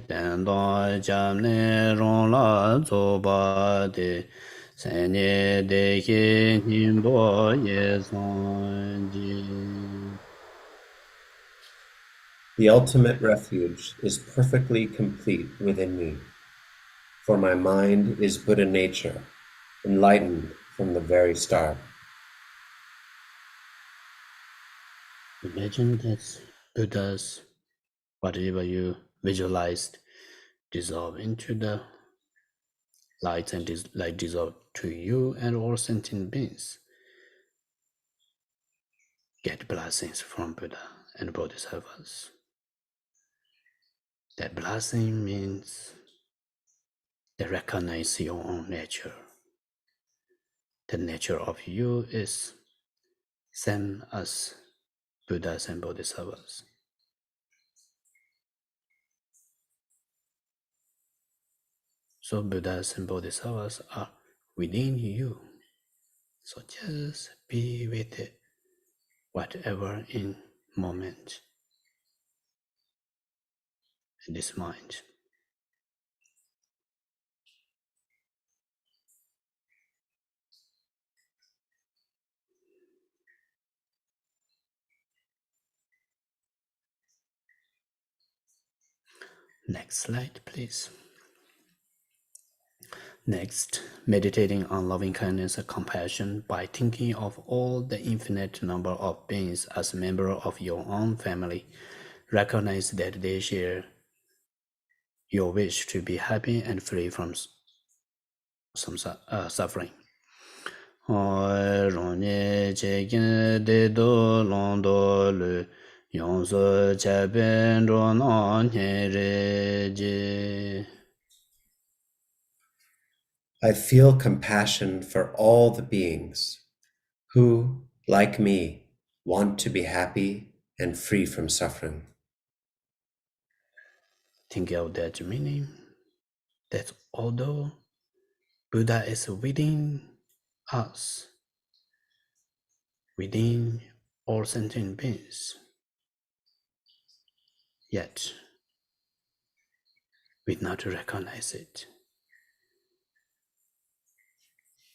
Tendai jamne rong la zo ba de sanye de he nimbo ye son ji. The ultimate refuge is perfectly complete within me, for my mind is Buddha nature, enlightened from the very start. Imagine that Buddha's whatever you visualized dissolve into the light and light dissolve to you and all sentient beings. Get blessings from Buddha and Bodhisattvas. That blessing means they recognize your own nature. The nature of you is same as Buddhas and Bodhisattvas. So Buddhas and Bodhisattvas are within you. So just be with it, whatever in moment in this mind. Next slide, please. Next, meditating on loving kindness and compassion by thinking of all the infinite number of beings as members of your own family. Recognize that they share your wish to be happy and free from some suffering. I feel compassion for all the beings who, like me, want to be happy and free from suffering. Think of that meaning, that although Buddha is within us, within all sentient beings, yet we not recognize it.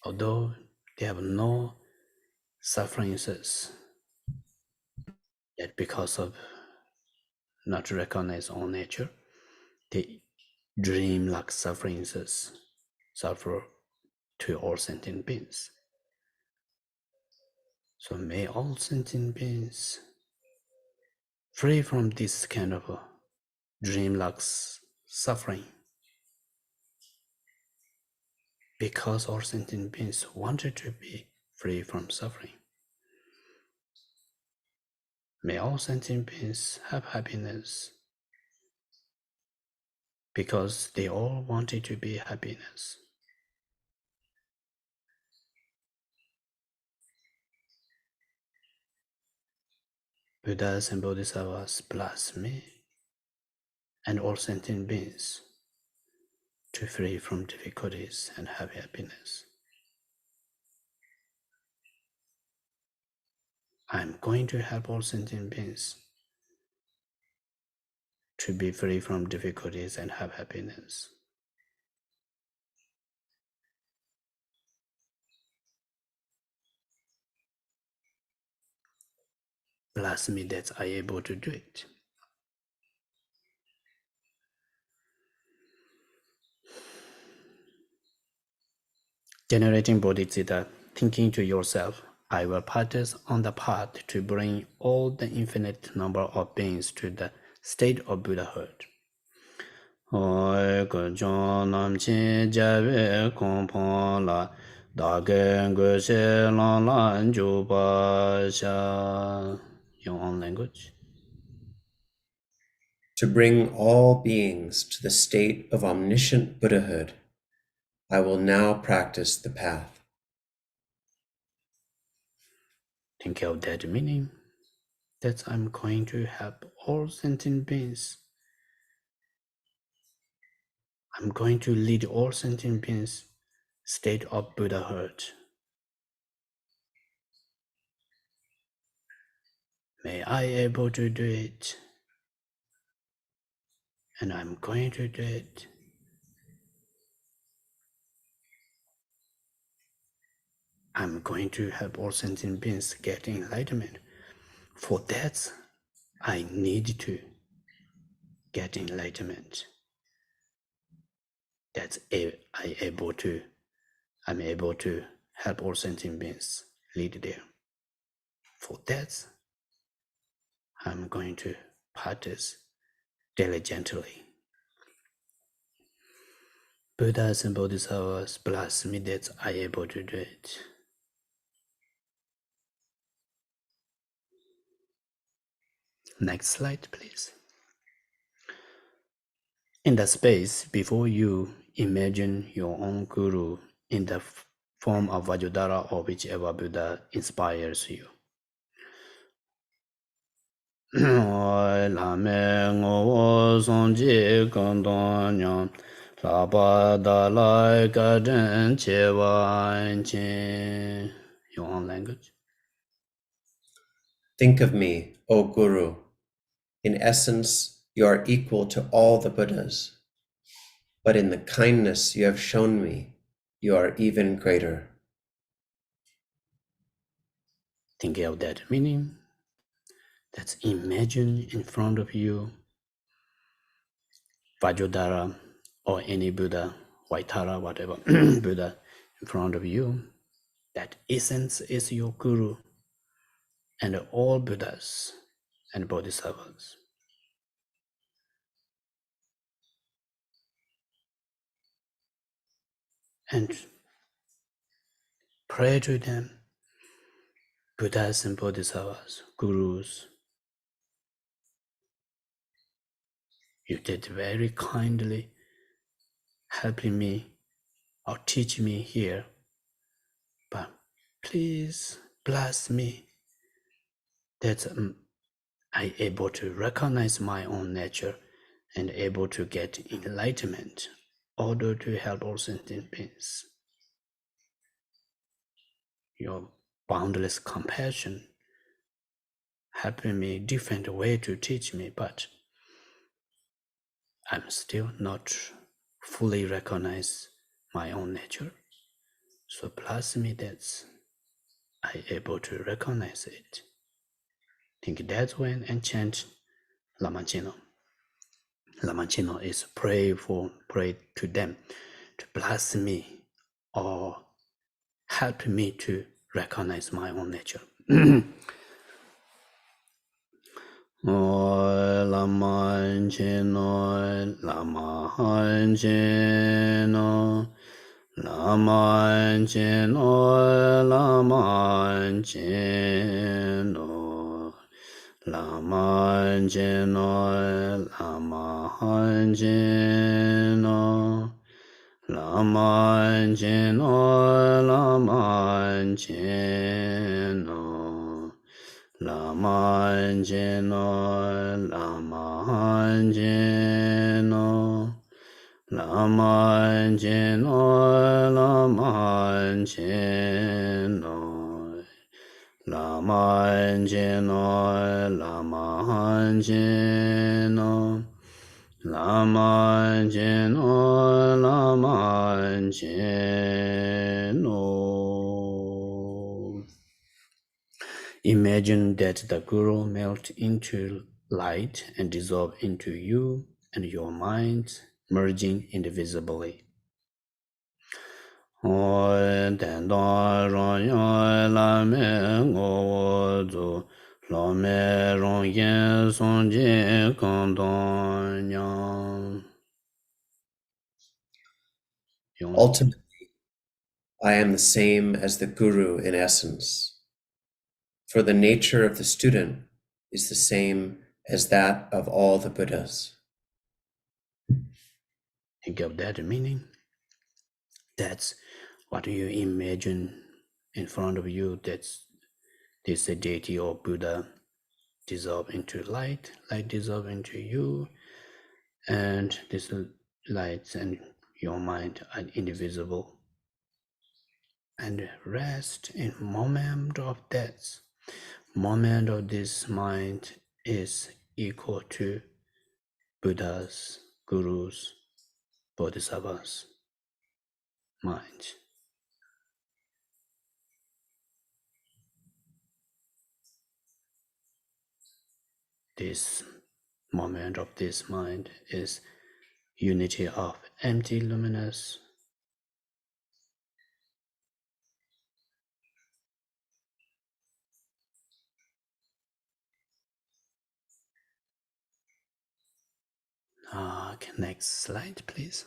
Although they have no sufferings, yet because of not recognize all nature, they dream like sufferings, suffer to all sentient beings. So may all sentient beings free from this kind of dream-like suffering, because all sentient beings wanted to be free from suffering. May all sentient beings have happiness, because they all wanted to be happiness. Buddhas and Bodhisattvas bless me and all sentient beings to free from difficulties and have happiness. I'm going to help all sentient beings to be free from difficulties and have happiness. Bless me that I am able to do it. Generating bodhicitta, thinking to yourself, I will practice on the path to bring all the infinite number of beings to the state of Buddhahood. Your own language. To bring all beings to the state of omniscient Buddhahood, I will now practice the path. Think of that meaning, that I'm going to help all sentient beings. I'm going to lead all sentient beings state of Buddhahood. May I able to do it, and I'm going to do it. I'm going to help all sentient beings get enlightenment. For that, I need to get enlightenment. I'm able to help all sentient beings lead there. For that, I'm going to practice diligently. Buddhas and Bodhisattvas bless me that I'm able to do it. Next slide, please. In the space before you, imagine your own guru in the form of Vajradhara or whichever Buddha inspires you. Your own language. Think of me, O Guru. In essence, you are equal to all the Buddhas, but in the kindness you have shown me, you are even greater. Think of that meaning. That's imagine in front of you Vajradhara or any Buddha, Vaitara, whatever Buddha in front of you. That essence is your guru and all Buddhas and Bodhisattvas. And pray to them, Buddhas and Bodhisattvas, gurus. You did very kindly helping me or teach me here, but please bless me that I'm able to recognize my own nature and able to get enlightenment in order to help all sentient beings. Your boundless compassion helping me different way to teach me, but I'm still not fully recognize my own nature. So bless me that I'm able to recognize it. Think that way and chant Lama Trinley. Lama Trinley is pray to them to bless me or help me to recognize my own nature. Lama Trinley, Lama Trinley, Lama Trinley, Lama Trinley, Lama Trinley, Lama Trinley, Lama Trinley, Lama Trinley, Lama Trinley, Lama Trinley, Lama Trinley, Lama Trinley, Lama Trinley, Lama Trinley, Lama Trinley, Lama Trinley. Imagine that the Guru melt into light and dissolve into you and your mind, merging indivisibly. Ultimately, I am the same as the Guru in essence, for the nature of the student is the same as that of all the Buddhas. Think of that meaning. That's what you imagine in front of you. That's this deity or Buddha dissolve into light, light dissolve into you, and this light and your mind are indivisible. And rest in moment of that. Moment of this mind is equal to Buddhas, Gurus, Bodhisattvas mind. this moment of this mind is unity of empty luminous. Next slide, please.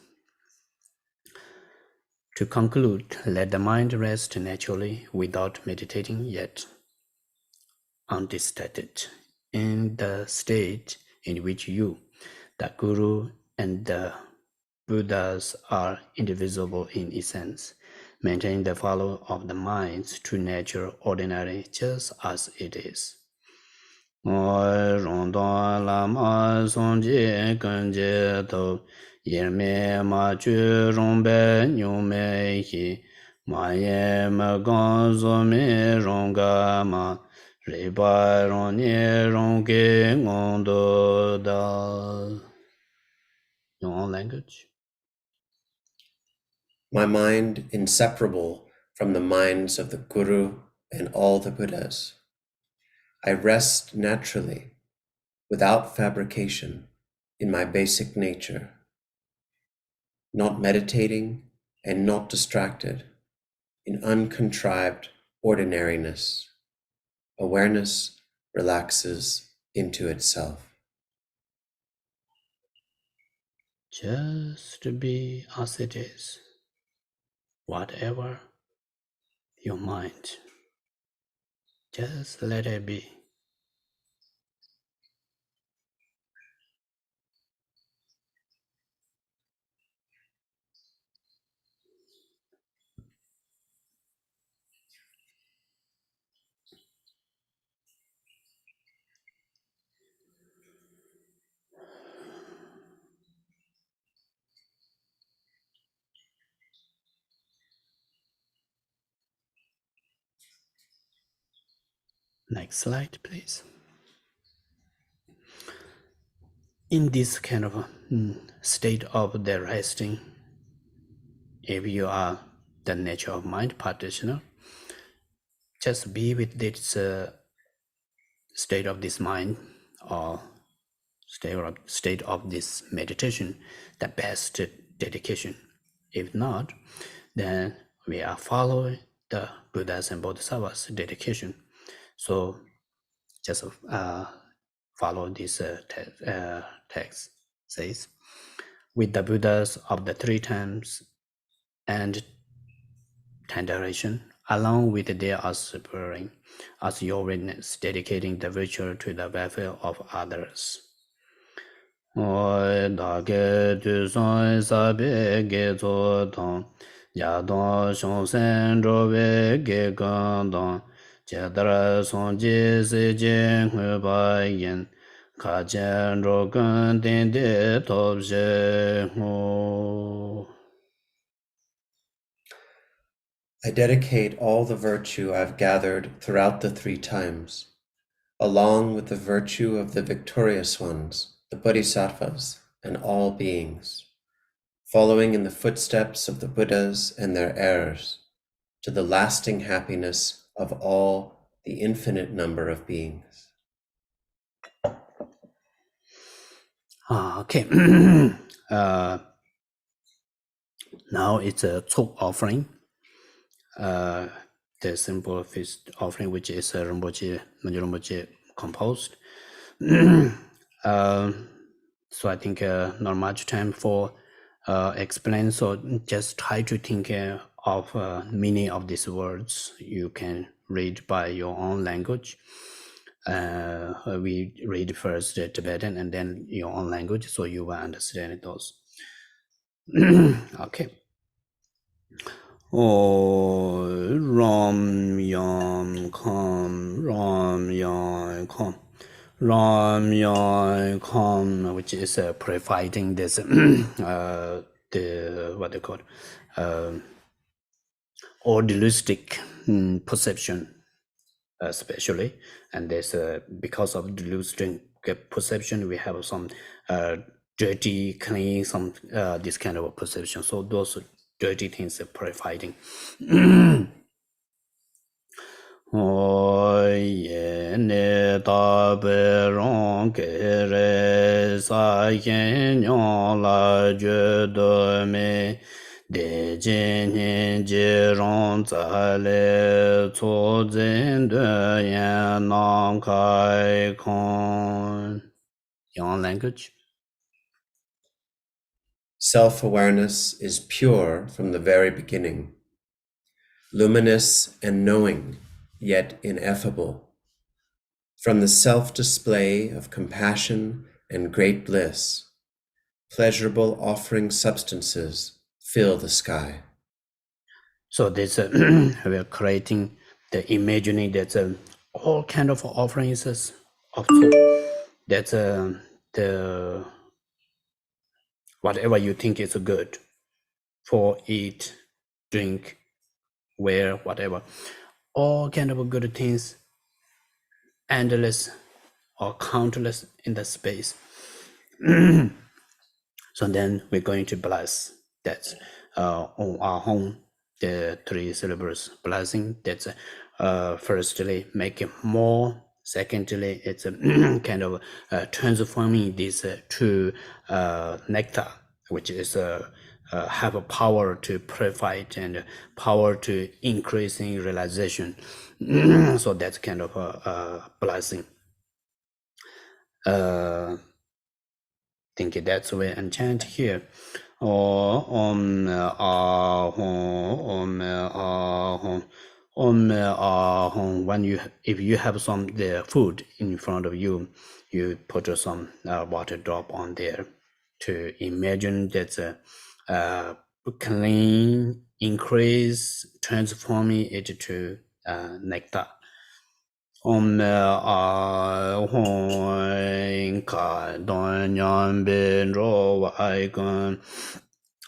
To conclude, let the mind rest naturally without meditating yet, undistracted, in the state in which you, the Guru, and the Buddhas are indivisible in essence. Maintain the follow of the minds to nature ordinary just as it is. Lama Yerme ma chu rombe nyume hi ma ye ma gonzo me ronga ma riba ronye ronge ngondo da. Your own language. My mind inseparable from the minds of the Guru and all the Buddhas. I rest naturally, without fabrication, in my basic nature, not meditating and not distracted, in uncontrived ordinariness. Awareness relaxes into itself. Just to be as it is, whatever your mind, just let it be. Next slide, please. In this kind of state of the resting, if you are the nature of mind practitioner, just be with this state of this mind or state of this meditation, the best dedication. If not, then we are following the Buddhas and Bodhisattvas dedication. So just follow this text. Says, with the Buddhas of the three times and 10 duration, along with their aspiring as your witness, dedicating the virtue to the welfare of others. Dage du son sabe ge zo tong, ya don shong sen ro we ge gan dong, che dara son ji se je hui ba yin, ka chen ro gan den de top je hu. I dedicate all the virtue I've gathered throughout the three times, along with the virtue of the victorious ones, the Bodhisattvas, and all beings, following in the footsteps of the Buddhas and their heirs, to the lasting happiness of all the infinite number of beings. Okay. Now it's a Tsok offering. The simple feast offering, which is Mingyur Rinpoche composed. So I think not much time for explain. So just try to think of meaning of these words. You can read by your own language. We read first the Tibetan and then your own language, so you will understand those. Okay. Ram Yam Kam, Ram Yam Kam, Ram Yam Kam, which is providing this the what they call orderlistic perception, especially, and there's because of delusional perception, we have some dirty, clean, some this kind of perception. So those dirty things are providing. Oye ne tabe rong ke re sa yen yon la je de me de jin yin ji rong za le cu zin de yan nang kai kong. Yang language. Self-awareness is pure from the very beginning, luminous and knowing, yet ineffable. From the self-display of compassion and great bliss, pleasurable offering substances fill the sky. So this we are creating the imagining that all kind of offerings of that's the whatever you think is good for eat, drink, wear, whatever, all kind of good things, endless or countless in the space. So then we're going to bless that on our home, the 3 syllables blessing. That's firstly make it more. Secondly, it's kind of transforming this to nectar, which is have a power to purify it and power to increasing realization. So that's kind of a blessing. Think that's way and chant here. Om Ahom. When if you have some the food in front of you, you put some water drop on there to imagine that clean, increase, transforming it to nectar. Om Ahom Ka Don Yan Bin Ro Wai Gun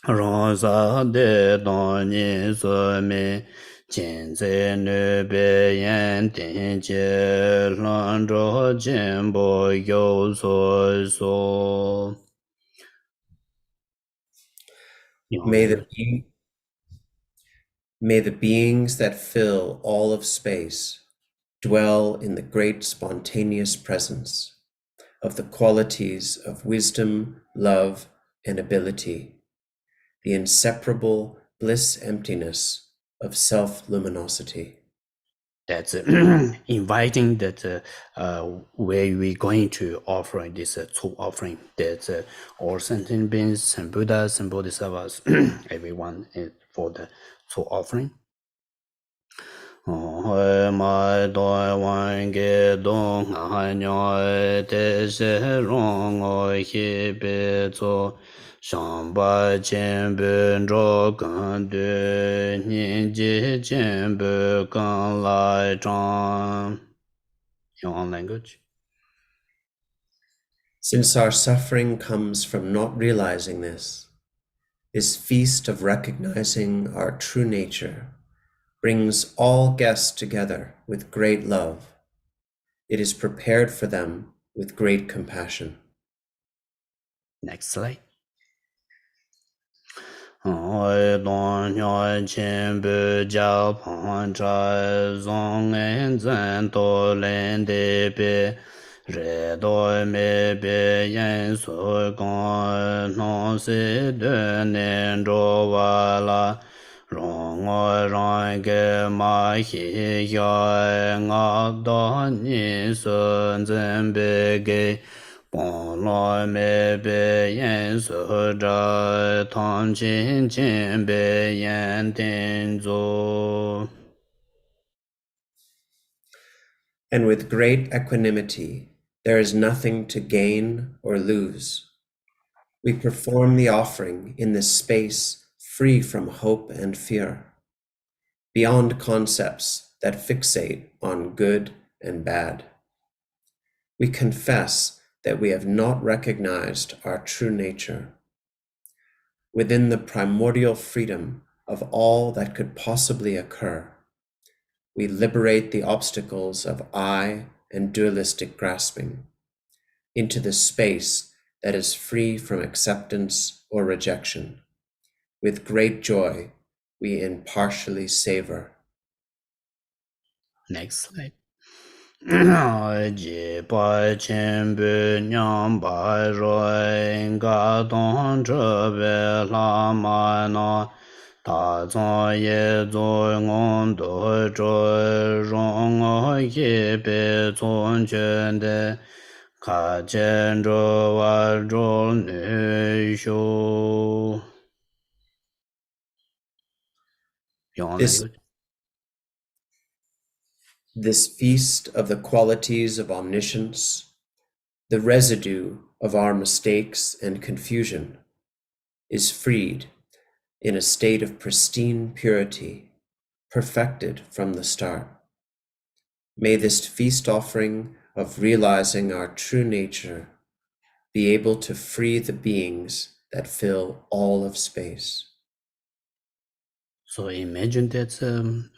Rosa de Don Yin Su Mi Jin Zi Nu Bi Yan Din Jie Lan Zhou Jin Bo You Su Su. May the beings that fill all of space dwell in the great spontaneous presence of the qualities of wisdom, love, and ability, the inseparable bliss emptiness of self-luminosity. That's inviting that where we going to offer this Tsok offering. That's all sentient beings and Buddhas and Bodhisattvas, everyone for the Tsok offering. Mai doi wan ge dong ha nyo te she rong o hi be zo shang ba chen bu zhou gan du nin ji chen bu gan lai zhang. Yang language. Since our suffering comes from not realizing this feast of recognizing our true nature brings all guests together with great love. It is prepared for them with great compassion. Next slide. Oi don nya chen bu jiao pang zhai zong en zan to len de be re do me be yan su gong non si de nen zhou wa la rong o rang ge ma hi ya nga da ni sun zhen be ge Bon lo me be yan su zha tang jin jin be yan din zu. And with great equanimity, there is nothing to gain or lose. We perform the offering in this space free from hope and fear, beyond concepts that fixate on good and bad. We confess that we have not recognized our true nature. Within the primordial freedom of all that could possibly occur, we liberate the obstacles of I and dualistic grasping into the space that is free from acceptance or rejection. With great joy, we impartially savor. Next slide. Ji pa chen bu nyam ba roi ga dong zhe be la ma na ta zong ye zo ngong do zhe rong ye be zong quan de ka chen zhe wa zhou nu xiu. Your This, language. this feast of the qualities of omniscience, the residue of our mistakes and confusion, is freed in a state of pristine purity, perfected from the start. May this feast offering of realizing our true nature be able to free the beings that fill all of space. So imagine that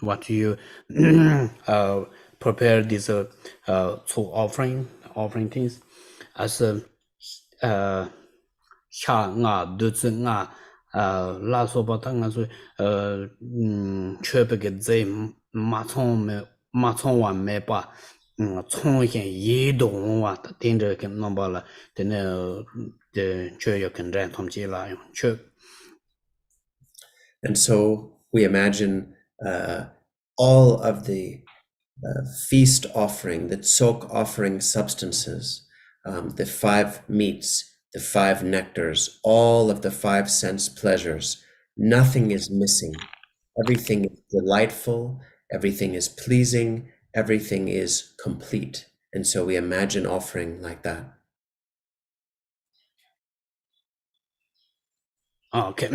what you prepare this so offering things as a 下nga du zi nga la so ba ta nga so che be ge zai ma cong wan me ba cong hian yi dong wa ta tin de ge no ba la de ne de che yo kan ran tom ji la yong che. And so we imagine all of the feast offering, the Tsok offering substances, the 5 meats, the 5 nectars, all of the 5 sense pleasures. Nothing is missing. Everything is delightful, everything is pleasing, everything is complete. And so we imagine offering like that. Okay,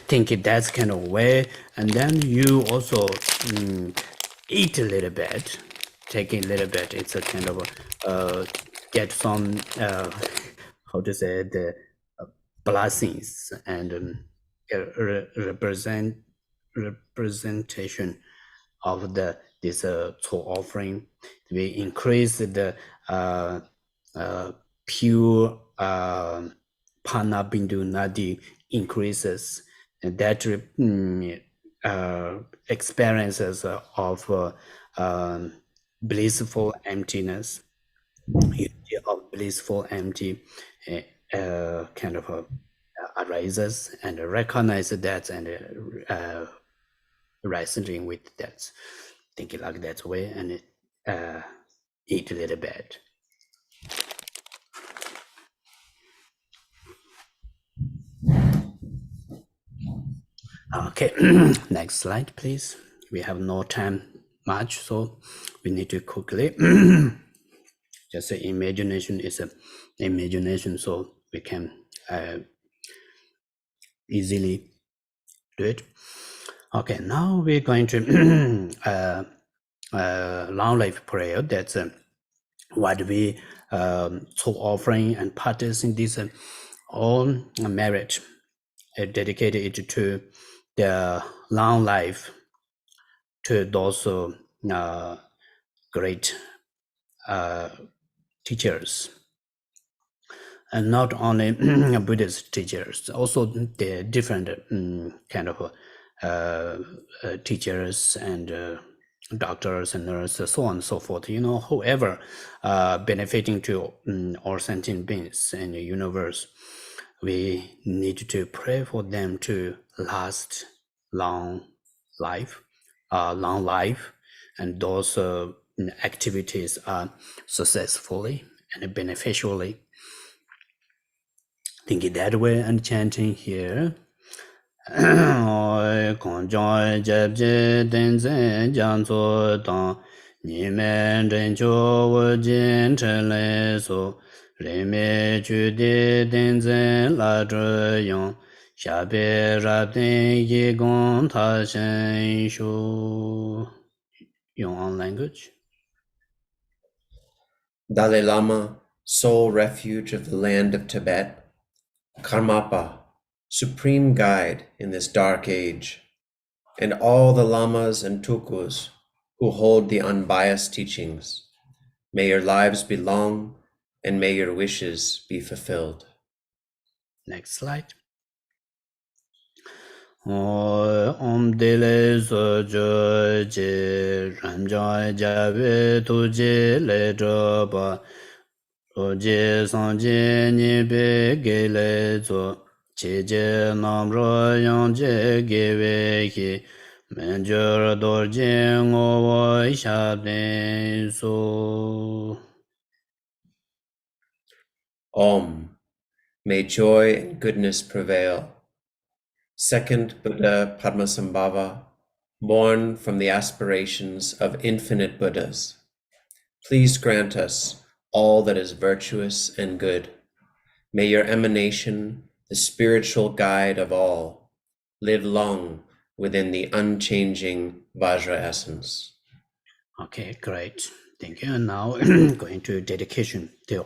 think it that's kind of way, and then you also eat a little bit, take a little bit. It's a kind of get some how to say the blessings and representation of this Tsok offering. We increase the pure Pana Bindu Nadi increases, and that experiences of blissful emptiness, unity of blissful empty kind of arises and recognize that and wrestling with that, thinking like that way, and eat a little bit. Okay, next slide, please. We have no time much, so we need to quickly just say imagination is a imagination, so we can easily do it. Okay, now we're going to long life prayer. That's what we Tsok offering and practice in this all merit dedicated to the long life to those great teachers, and not only Buddhist teachers, also the different kind of teachers and doctors and nurses, so on and so forth. You know, whoever benefiting to all sentient beings in the universe, we need to pray for them to last long life, and those activities are successfully and beneficially. Think it that way and chanting here. Your own language. Dalai Lama, sole refuge of the land of Tibet, Karmapa, supreme guide in this dark age, and all the lamas and tukus who hold the unbiased teachings. May your lives be long, and may your wishes be fulfilled. Next slide. Om dele so jo je ram ja ja ve tu je le jo ba o je san je ni be ge le zo che je nam ro yang je ge we ki men jo do je ngo wo sha de so. Om. May joy and goodness prevail. Second Buddha Padmasambhava, born from the aspirations of infinite Buddhas. Please grant us all that is virtuous and good. May your emanation, the spiritual guide of all, live long within the unchanging Vajra essence. Okay, great. Thank you. And now going to dedication. They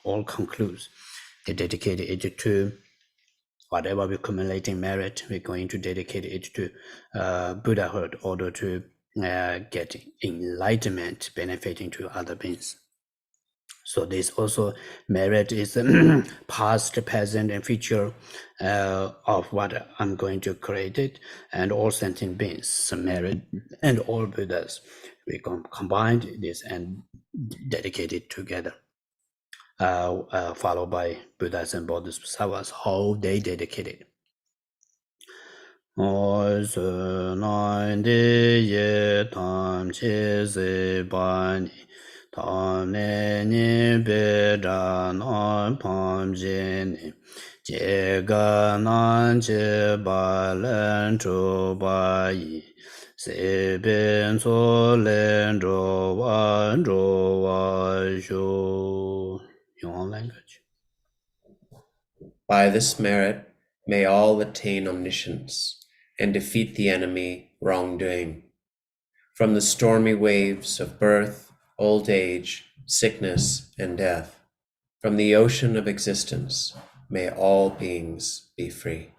all concludes. They dedicate it to whatever we accumulate in merit. We're going to dedicate it to Buddhahood, order to get enlightenment, benefiting to other beings. So this also merit is past, present, and future of what I'm going to create it, and all sentient beings, some merit, and all Buddhas. We combined this and dedicate it together. Followed by Buddhas and Bodhisattvas, how they dedicate it. Tam ne ni be da na pam je ni je ga nan je ba len chu ba yi se ben so len ro wa shu. Yuan language. By this merit, may all attain omniscience and defeat the enemy wrongdoing. From the stormy waves of birth, old age, sickness, and death, from the ocean of existence, may all beings be free.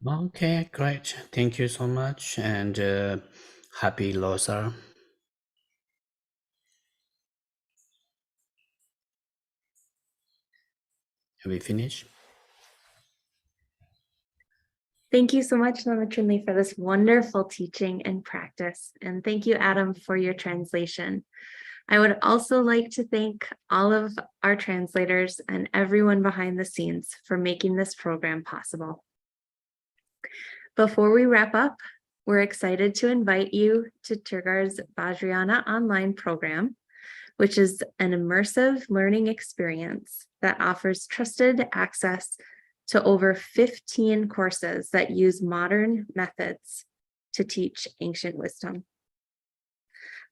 Okay, great. Thank you so much, and happy Losar. Have we finished? Thank you so much, Lama Trinley, for this wonderful teaching and practice. And thank you, Adam, for your translation. I would also like to thank all of our translators and everyone behind the scenes for making this program possible. Before we wrap up, we're excited to invite you to Tergar's Vajrayana online program, which is an immersive learning experience that offers trusted access to over 15 courses that use modern methods to teach ancient wisdom.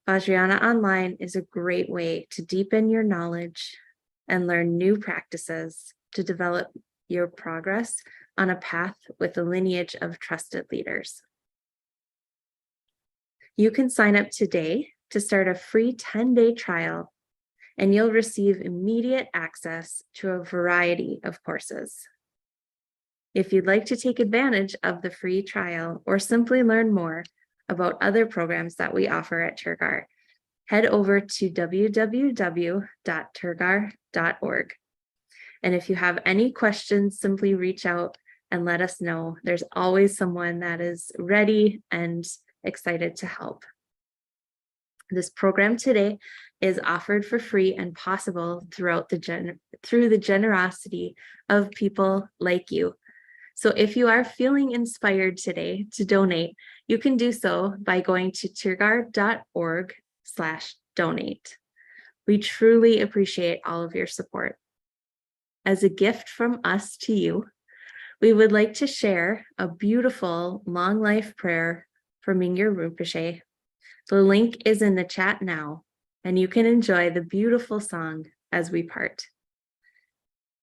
Vajrayana Online is a great way to deepen your knowledge and learn new practices to develop your progress on a path with a lineage of trusted leaders. You can sign up today to start a free 10-day trial, and you'll receive immediate access to a variety of courses. If you'd like to take advantage of the free trial or simply learn more about other programs that we offer at Tergar, head over to www.tergar.org. And if you have any questions, simply reach out and let us know. There's always someone that is ready and excited to help. This program today is offered for free and possible through the generosity of people like you. So if you are feeling inspired today to donate, you can do so by going to tergar.org/donate. We truly appreciate all of your support. As a gift from us to you, we would like to share a beautiful long life prayer for Mingyur Rinpoche. The link is in the chat now, and you can enjoy the beautiful song as we part.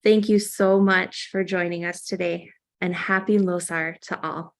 Thank you so much for joining us today, and happy Losar to all.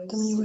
Там у него